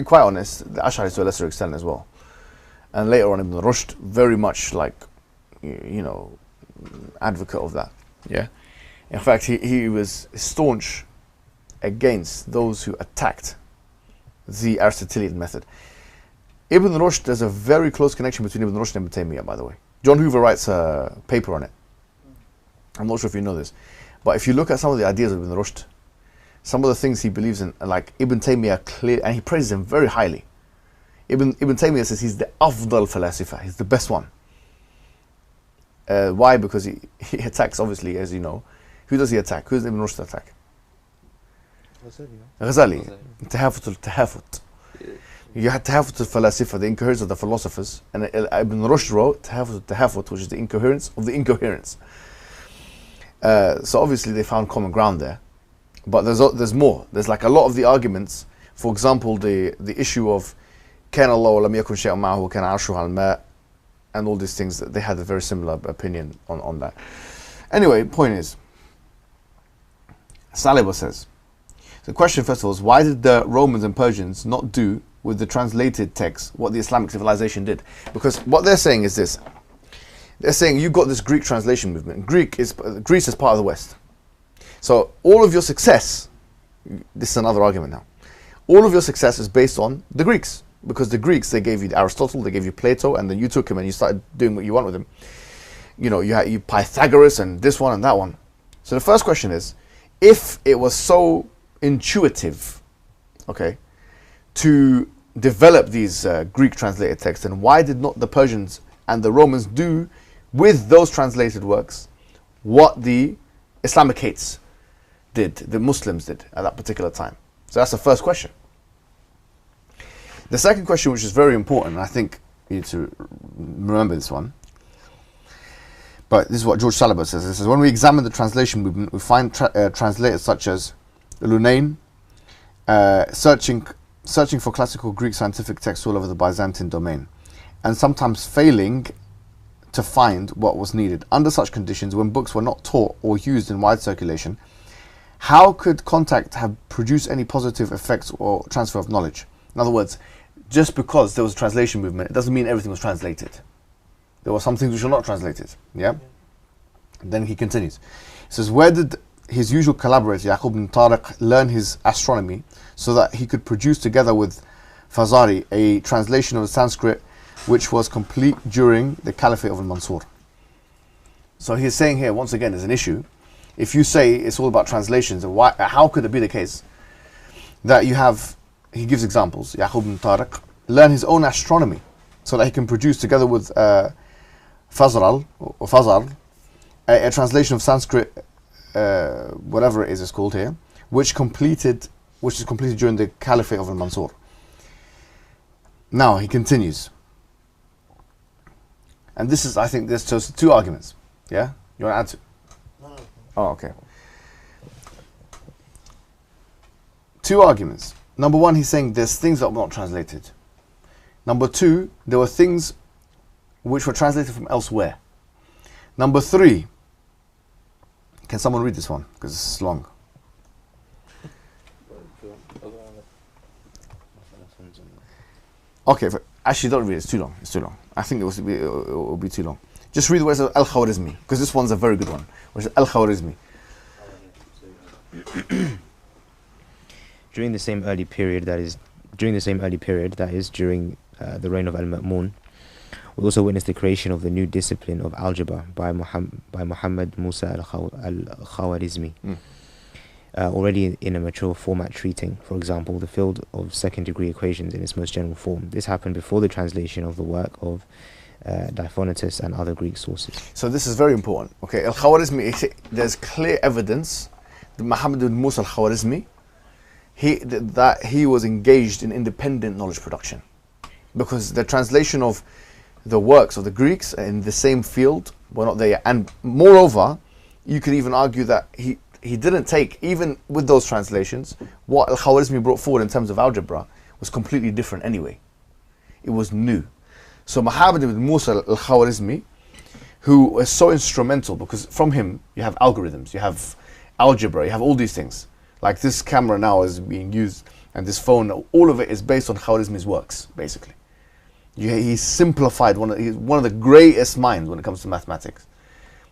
quite honest, the Ash'ari to a lesser extent as well. And later on, Ibn Rushd, very much like, you know, advocate of that. Yeah. In fact, he was staunch against those who attacked the Aristotelian method. Ibn Rushd, there's a very close connection between Ibn Rushd and Ibn Taymiyyah, by the way. John Hoover writes a paper on it. I'm not sure if you know this, but if you look at some of the ideas of Ibn Rushd, some of the things he believes in, like Ibn Taymiyyah clear, and he praises him very highly. Ibn Taymiyyah says he's the afdal falasifa, he's the best one. Why? Because he attacks, obviously, as you know. Who does he attack? Who does Ibn Rushd attack? Ghazali. Tahafut. You had Tahafut al-Falasifa, the incoherence of the philosophers, and Ibn Rushd wrote Tahafut, which is the incoherence of the incoherence. So obviously they found common ground there, but there's more. There's like a lot of the arguments. For example, the issue of كان الله ولم يكن شيء معه وكان عرشه على الماء, and all these things. They had a very similar opinion on that. Anyway, point is, Saliba says, the question first of all is, why did the Romans and Persians not do with the translated text what the Islamic civilization did? Because what they're saying is this. They're saying you got this Greek translation movement. Greece is part of the West. So all of your success, this is another argument now, all of your success is based on the Greeks. Because the Greeks, they gave you Aristotle, they gave you Plato, and then you took him and you started doing what you want with him. You know, you had Pythagoras and this one and that one. So the first question is, if it was so intuitive, okay, to develop these Greek translated texts, then why did not the Persians and the Romans do with those translated works what the Islamicates did, the Muslims did at that particular time? So that's the first question. The second question, which is very important, and I think you need to remember this one, but this is what George Saliba says. He says, when we examine the translation movement, we find translators such as Lunain searching for classical Greek scientific texts all over the Byzantine domain, and sometimes failing to find what was needed. Under such conditions, when books were not taught or used in wide circulation, how could contact have produced any positive effects or transfer of knowledge? In other words, just because there was a translation movement, it doesn't mean everything was translated. There were some things which were not translated. Yeah? Then he continues. He says, where did his usual collaborator, Yaqub ibn Tariq, learn his astronomy so that he could produce together with Fazari a translation of the Sanskrit which was complete during the Caliphate of al-Mansur. So he's saying here, once again, there's an issue. If you say it's all about translations, how could it be the case that you have, he gives examples, Yaqub ibn Tariq, learn his own astronomy so that he can produce together with Fazar, a translation of Sanskrit, whatever it is it's called here, which is completed during the Caliphate of al-Mansur. Now he continues. And this is, I think, there's just two arguments. Yeah? You want to add to? No. Oh, okay. Two arguments. Number one, he's saying there's things that were not translated. Number two, there were things which were translated from elsewhere. Number three, can someone read this one? Because it's long. Okay, actually don't read it, it's too long. It's too long. I think it will be too long. Just read where it says Al-Khwarizmi, because this one's a very good one. Where it says Al-Khwarizmi. During the same early period, that is during the reign of Al-Ma'mun, we also witnessed the creation of the new discipline of algebra by Muhammad Musa al-Khwarizmi. Already in a mature format treating, for example, the field of second-degree equations in its most general form. This happened before the translation of the work of Diphonitus and other Greek sources. So this is very important. Okay, Al-Khwarizmi, there's clear evidence that Muhammad ibn Musa al-Khwarizmi, that he was engaged in independent knowledge production, because the translation of the works of the Greeks in the same field were not there. And moreover, you could even argue that he didn't take, even with those translations, what Al-Khwarizmi brought forward in terms of algebra was completely different anyway. It was new. So Muhammad ibn Musa al-Khwarizmi, who was so instrumental, because from him you have algorithms, you have algebra, you have all these things. Like this camera now is being used, and this phone, all of it is based on Khwarizmi's works, basically. He simplified, he's one of the greatest minds when it comes to mathematics.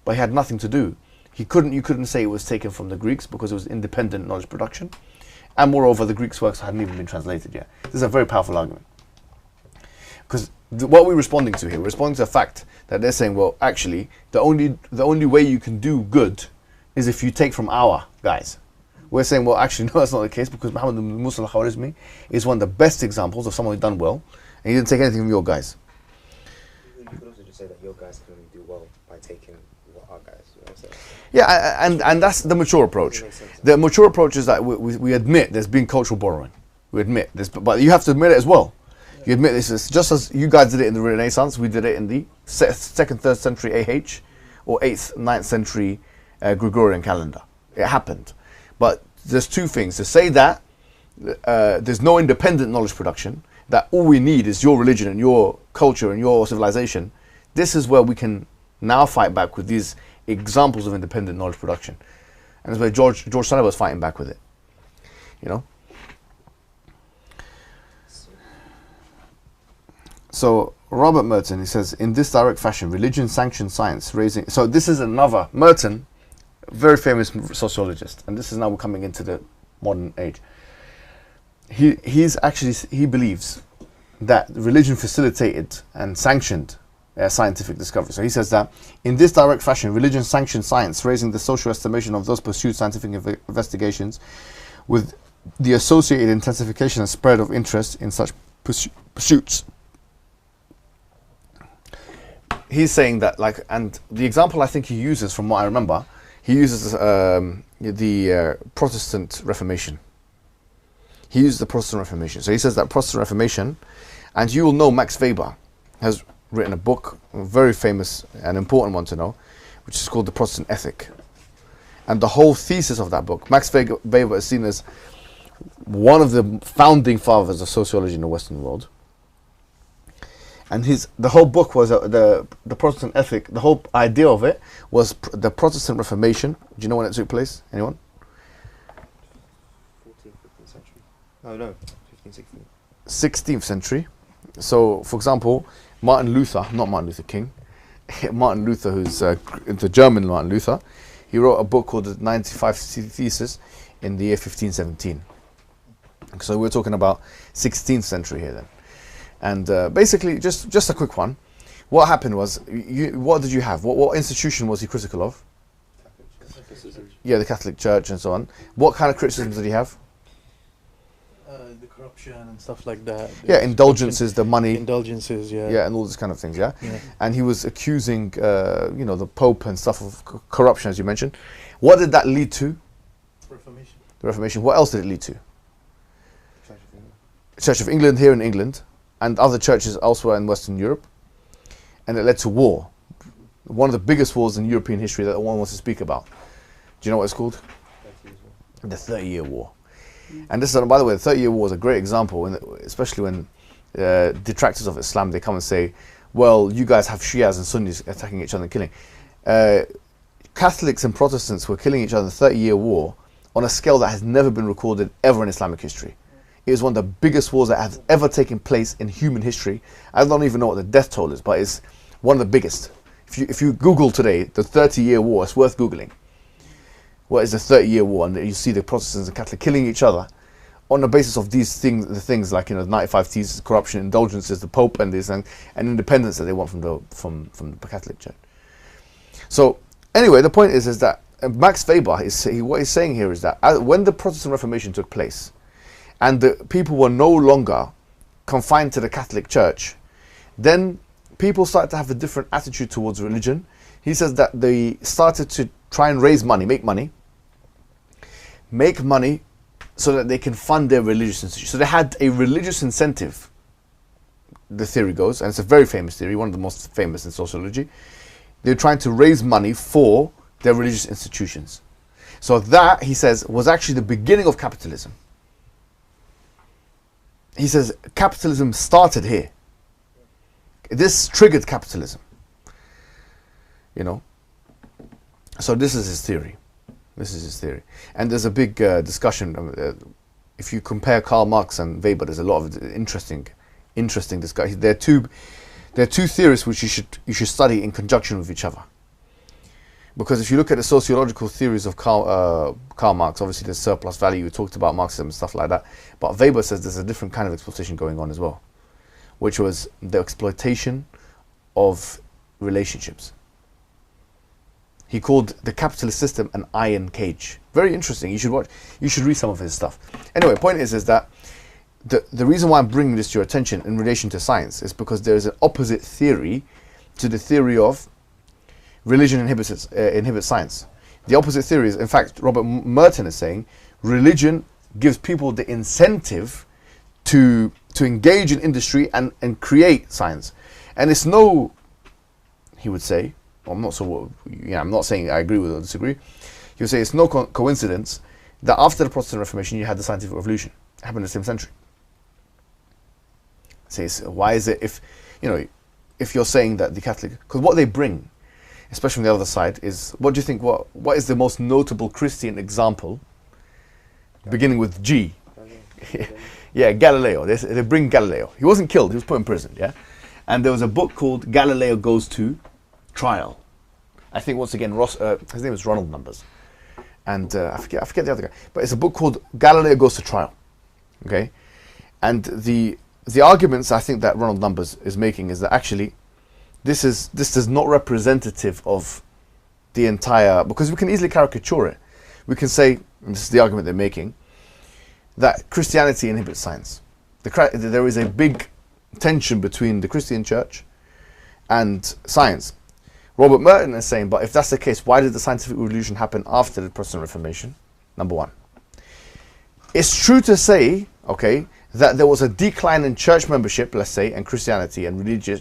But he had nothing to do. You couldn't say it was taken from the Greeks because it was independent knowledge production. And moreover, the Greeks' works hadn't even been translated yet. This is a very powerful argument. Because what we're responding to here, we're responding to the fact that they're saying, well, actually, the only way you can do good is if you take from our guys. We're saying, well, actually, no, that's not the case, because Muhammad ibn Musa al-Khwarizmi is one of the best examples of someone who's done well, and he didn't take anything from your guys. You could also just say that your guys can only do well by taking what our guys do. Yeah, and that's the mature approach. The mature approach is that we admit there's been cultural borrowing. We admit this, but you have to admit it as well. You admit this is just as you guys did it in the Renaissance, we did it in the 2nd, 3rd century AH or 8th, 9th century Gregorian calendar. It happened. But there's two things. To say that there's no independent knowledge production, that all we need is your religion and your culture and your civilization, this is where we can now fight back with these examples of independent knowledge production. And that's where George Sana'a was fighting back with it. You know? So Robert Merton, he says, in this direct fashion, religion sanctions science, raising... So this is another... Merton, very famous sociologist, and this is now coming into the modern age. He believes that religion facilitated and sanctioned scientific discovery. So he says that in this direct fashion, religion sanctioned science, raising the social estimation of those pursued scientific investigations with the associated intensification and spread of interest in such pursuits. He's saying that, like, and the example I think he uses, from what I remember, he uses the Protestant Reformation. He uses the Protestant Reformation. So he says that Protestant Reformation, and you will know Max Weber has written a book, a very famous and important one to know, which is called The Protestant Ethic. And the whole thesis of that book, Max Weber is seen as one of the founding fathers of sociology in the Western world. And the whole book was the Protestant ethic. The whole idea of it was the Protestant Reformation. Do you know when it took place? Anyone? 14th, 15th century. No, 15th, 16th. 16th century. So, for example, Martin Luther, not Martin Luther King, Martin Luther, who's the German Martin Luther, He wrote a book called the 95 Thesis in the year 1517. So we're talking about 16th century here then. And basically, just a quick one. What happened was, what did you have? What institution was he critical of? Yeah, the Catholic Church and so on. What kind of criticisms did he have? The corruption and stuff like that. Yeah, indulgences, the money. Indulgences, yeah. Yeah, and all these kind of things, yeah? And he was accusing, the Pope and stuff of corruption, as you mentioned. What did that lead to? Reformation. The Reformation. What else did it lead to? Church of England here in England, and other churches elsewhere in Western Europe. And it led to war. One of the biggest wars in European history that no one wants to speak about. Do you know what it's called? The 30-Year War. And this is, by the way, the 30-Year War is a great example, especially when detractors of Islam, they come and say, well, you guys have Shias and Sunnis attacking each other and killing. Catholics and Protestants were killing each other in the 30-Year War on a scale that has never been recorded ever in Islamic history. It is one of the biggest wars that has ever taken place in human history. I don't even know what the death toll is, but it's one of the biggest. If you Google today, the 30-Year War, it's worth Googling. What is the 30-Year War? And you see the Protestants and Catholics killing each other on the basis of these things, the things like, the 95 Theses, corruption, indulgences, the Pope and this, and independence that they want from the Catholic Church. So anyway, the point is that Max Weber, what he's saying here is that when the Protestant Reformation took place, and the people were no longer confined to the Catholic Church, then people started to have a different attitude towards religion. He says that they started to try and raise money, make money so that they can fund their religious institution. So they had a religious incentive, the theory goes, and it's a very famous theory, one of the most famous in sociology. They're trying to raise money for their religious institutions. So that, he says, was actually the beginning of capitalism. He says capitalism started here. This triggered capitalism. So this is his theory. And there's a big discussion. If you compare Karl Marx and Weber, there's a lot of interesting discussion. There are two theories which you should study in conjunction with each other. Because if you look at the sociological theories of Karl Marx, obviously there's surplus value. We talked about Marxism and stuff like that. But Weber says there's a different kind of exploitation going on as well, which was the exploitation of relationships. He called the capitalist system an iron cage. Very interesting. You should read some of his stuff. Anyway, point is that the reason why I'm bringing this to your attention in relation to science is because there is an opposite theory to the theory of religion inhibits science. The opposite theory is, in fact, Robert Merton is saying, religion gives people the incentive to engage in industry and create science. And it's no, he would say, I'm not saying I agree with or disagree. He would say it's no coincidence that after the Protestant Reformation you had the scientific revolution. It happened in the same century. Says, why is it if you're saying that the Catholic, because what they bring, especially from the other side, is, what do you think, what is the most notable Christian example, beginning with G? Yeah, Galileo. They bring Galileo. He wasn't killed, he was put in prison, yeah? And there was a book called Galileo Goes to Trial. I think, once again, his name is Ronald Numbers. And I forget the other guy. But it's a book called Galileo Goes to Trial, okay? And the arguments I think that Ronald Numbers is making is that actually this is not representative of the entire, because we can easily caricature it. We can say, and this is the argument they're making, that Christianity inhibits science. There is a big tension between the Christian church and science. Robert Merton is saying, but if that's the case, why did the scientific revolution happen after the Protestant Reformation? Number one. It's true to say, okay, that there was a decline in church membership, let's say, and Christianity and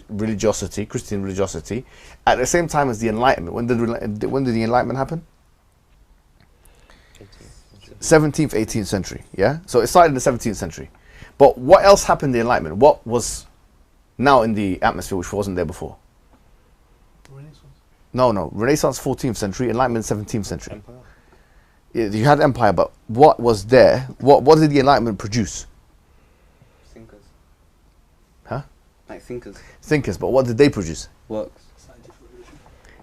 religiosity, Christian religiosity, at the same time as the Enlightenment. When did the Enlightenment happen? 17th, 18th century, yeah? So it started in the 17th century. But what else happened in the Enlightenment? What was now in the atmosphere which wasn't there before? Renaissance. No. Renaissance, 14th century, Enlightenment, 17th century. Empire. You had empire, but what was there? What did the Enlightenment produce? Thinkers. Huh? Like thinkers. Thinkers, but what did they produce? Works.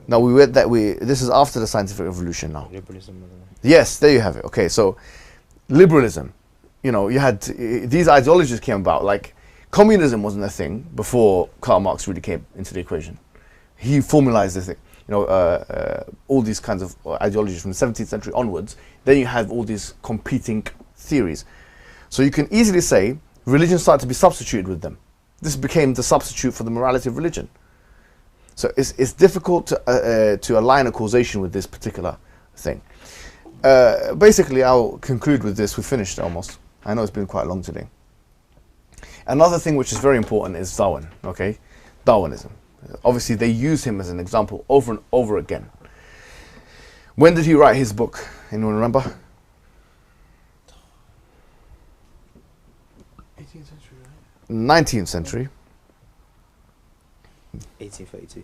Now we read that this is after the scientific revolution now. Liberalism. Yes, there you have it. Okay, so liberalism. You know, you had these ideologies came about. Like communism wasn't a thing before Karl Marx really came into the equation. He formalized the thing. You know, all these kinds of ideologies from the 17th century onwards. Then you have all these competing theories. So you can easily say religion started to be substituted with them. This became the substitute for the morality of religion. So it's difficult to align a causation with this particular thing. Basically, I'll conclude with this. We finished almost. I know it's been quite long today. Another thing which is very important is Darwin. Okay, Darwinism. Obviously, they use him as an example over and over again. When did he write his book? Anyone remember? 18th century, right? 19th century. 1832.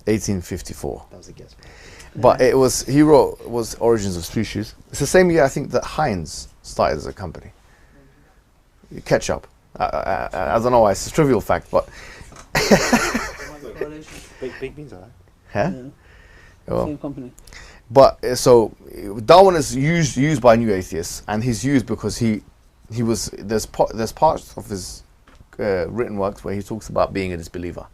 1854. That was a guess. But he wrote Origins of Species. It's the same year I think that Heinz started as a company. Ketchup. I don't know why, it's a trivial fact, but Baked beans are that? huh? Yeah. Well, Same company. but so Darwin is used by new atheists, and he's used because there's parts of his written works where he talks about being a disbeliever.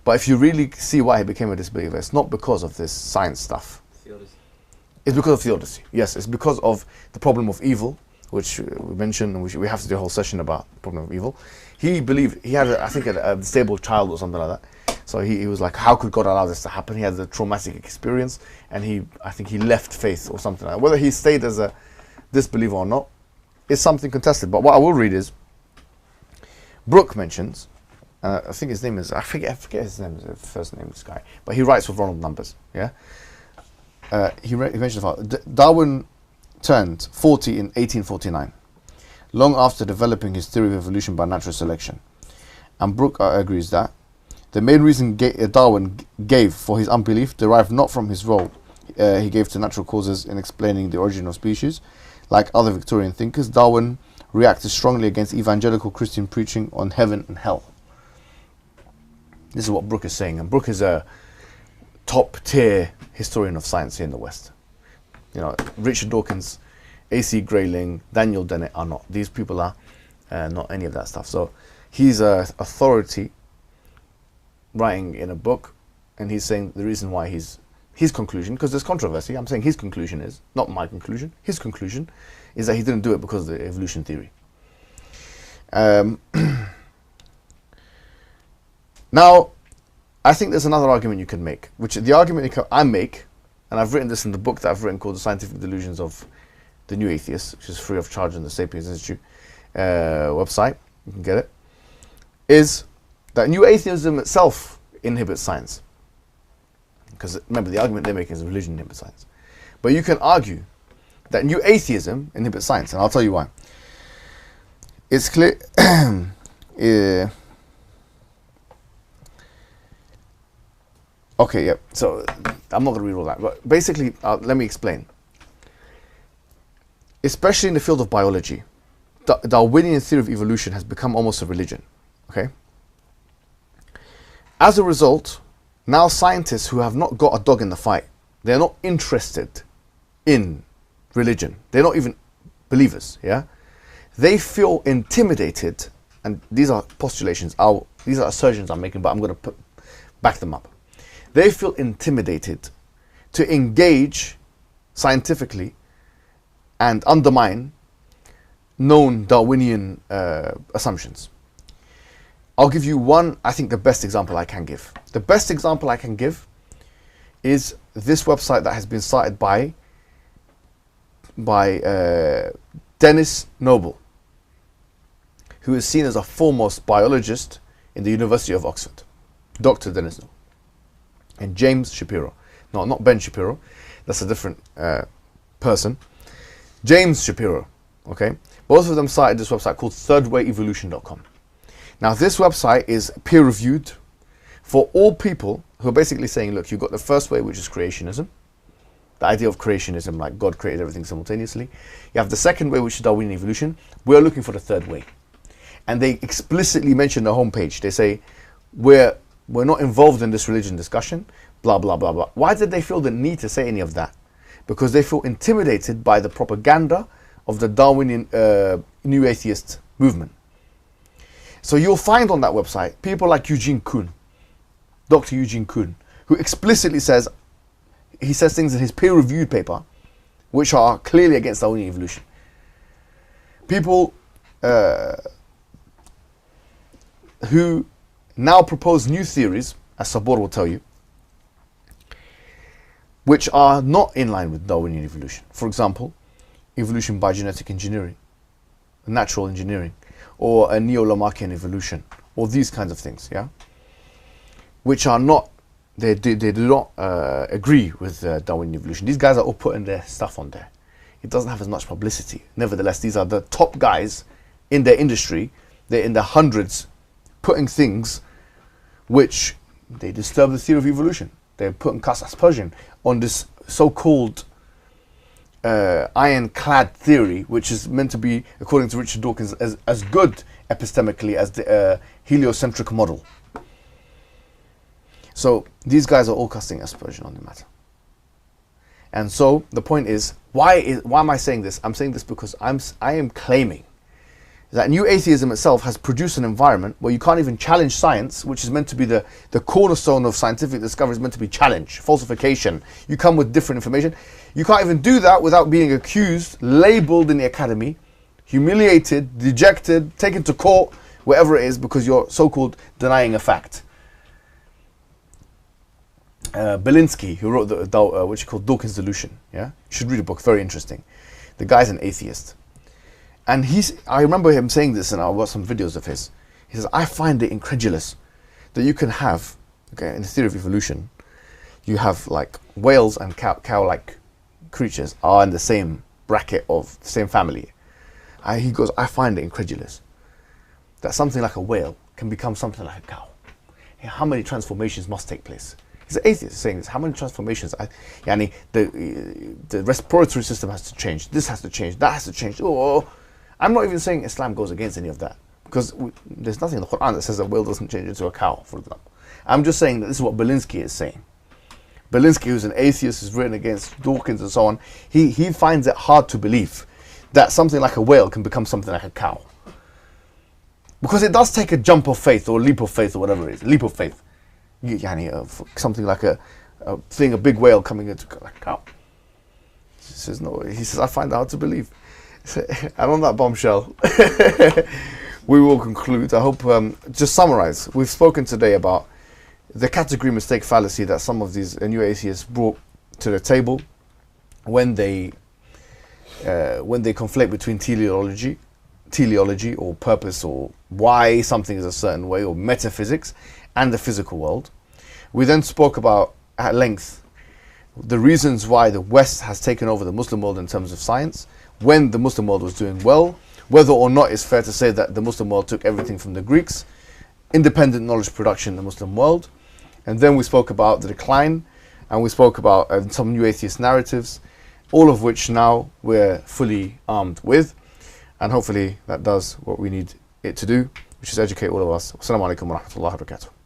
But if you really see why he became a disbeliever, it's not because of this science stuff. Theodicy. It's because of theodicy. Yes, it's because of the problem of evil, which we mentioned, and we have to do a whole session about the problem of evil. He believed, he had, I think, a disabled child or something like that. So he was like, how could God allow this to happen? He had a traumatic experience, and I think he left faith or something like that. Whether he stayed as a disbeliever or not is something contested. But what I will read is, Brooke mentions, I think his name is, I forget his name, his first name, this guy, but he writes with Ronald numbers, yeah? He mentions about Darwin turned 40 in 1849, long after developing his theory of evolution by natural selection. And Brooke agrees that the main reason Darwin gave for his unbelief derived not from his role he gave to natural causes in explaining the origin of species. Like other Victorian thinkers, Darwin reacted strongly against evangelical Christian preaching on heaven and hell. This is what Brooke is saying, and Brooke is a top-tier historian of science here in the West. You know, Richard Dawkins, A.C. Grayling, Daniel Dennett are not. These people are not any of that stuff. So he's a authority writing in a book, and he's saying the reason why his conclusion, because there's controversy, I'm saying his conclusion is, not my conclusion, his conclusion is that he didn't do it because of the evolution theory. Now, I think there's another argument you can make, which the argument I make, and I've written this in the book that I've written called The Scientific Delusions of the New Atheists, which is free of charge on the Sapiens Institute website, you can get it, is that new atheism itself inhibits science. Because remember, the argument they're making is religion inhibits science. But you can argue that new atheism inhibits science, and I'll tell you why. It's clear. Okay, yeah, so I'm not going to read all that, but basically, let me explain. Especially in the field of biology, the Darwinian theory of evolution has become almost a religion, okay? As a result, now scientists who have not got a dog in the fight, they're not interested in religion. They're not even believers, yeah? They feel intimidated, and these are postulations, these are assertions I'm making, but I'm going to back them up. They feel intimidated to engage scientifically and undermine known Darwinian assumptions. I'll give you one, I think the best example I can give. The best example I can give is this website that has been cited by Dennis Noble, who is seen as a foremost biologist in the University of Oxford, Dr. Dennis Noble. And James Shapiro. No, not Ben Shapiro. That's a different person. James Shapiro. Okay? Both of them cited this website called thirdwayevolution.com. Now, this website is peer-reviewed for all people who are basically saying, look, you've got the first way, which is creationism. The idea of creationism, like God created everything simultaneously. You have the second way, which is Darwinian evolution. We're looking for the third way. And they explicitly mention the homepage. They say, we're not involved in this religion discussion. blah, blah, blah, blah. Why did they feel the need to say any of that? Because they feel intimidated by the propaganda of the Darwinian new atheist movement. So you'll find on that website people like Eugene Kuhn, Dr. Eugene Kuhn, who explicitly says, he says things in his peer-reviewed paper which are clearly against Darwinian evolution. People who now propose new theories, as Sabor will tell you, which are not in line with Darwinian evolution. For example, evolution by genetic engineering, natural engineering, or a neo-Lamarckian evolution, or these kinds of things, yeah, which are not, they do not agree with Darwinian evolution. These guys are all putting their stuff on there. It doesn't have as much publicity. Nevertheless, these are the top guys in their industry. They're in the hundreds, putting things which they disturb the theory of evolution. They're putting Aspersion on this so-called ironclad theory, which is meant to be, according to Richard Dawkins, as good epistemically as the heliocentric model. So these guys are all casting aspersion on the matter. And so the point is, why am I saying this? I'm saying this because I am claiming that new atheism itself has produced an environment where you can't even challenge science, which is meant to be the cornerstone of scientific discovery, is meant to be challenged, falsification. You come with different information. You can't even do that without being accused, labeled in the academy, humiliated, dejected, taken to court, wherever it is, because you're so-called denying a fact. Belinsky, who wrote what you call Dawkins Delusion, yeah, you should read a book, very interesting. The guy's an atheist. And I remember him saying this, and I watched some videos of his. He says, I find it incredulous that you can have, okay, in the theory of evolution, you have like whales and cow-like creatures are in the same bracket of the same family. He goes, I find it incredulous that something like a whale can become something like a cow. How many transformations must take place? He's an atheist saying this. How many transformations? The respiratory system has to change. This has to change. That has to change. Oh. I'm not even saying Islam goes against any of that, because there's nothing in the Quran that says a whale doesn't change into a cow, for example. I'm just saying that this is what Belinsky is saying. Belinsky, who's an atheist, who's written against Dawkins and so on, he finds it hard to believe that something like a whale can become something like a cow. Because it does take a jump of faith, or a leap of faith, or whatever it is. Leap of faith. Something like a big whale coming into like a cow. He says, no, he says, I find it hard to believe. And on that bombshell, we will conclude. I hope, just summarize. We've spoken today about the category mistake fallacy that some of these new atheists brought to the table when they conflate between teleology or purpose, or why something is a certain way, or metaphysics, and the physical world. We then spoke about at length the reasons why the West has taken over the Muslim world in terms of science, when the Muslim world was doing well, whether or not it's fair to say that the Muslim world took everything from the Greeks, independent knowledge production in the Muslim world. And then we spoke about the decline, and we spoke about some new atheist narratives, all of which now we're fully armed with. And hopefully that does what we need it to do, which is educate all of us. Assalamu alaikum wa rahmatullahi wa barakatuh.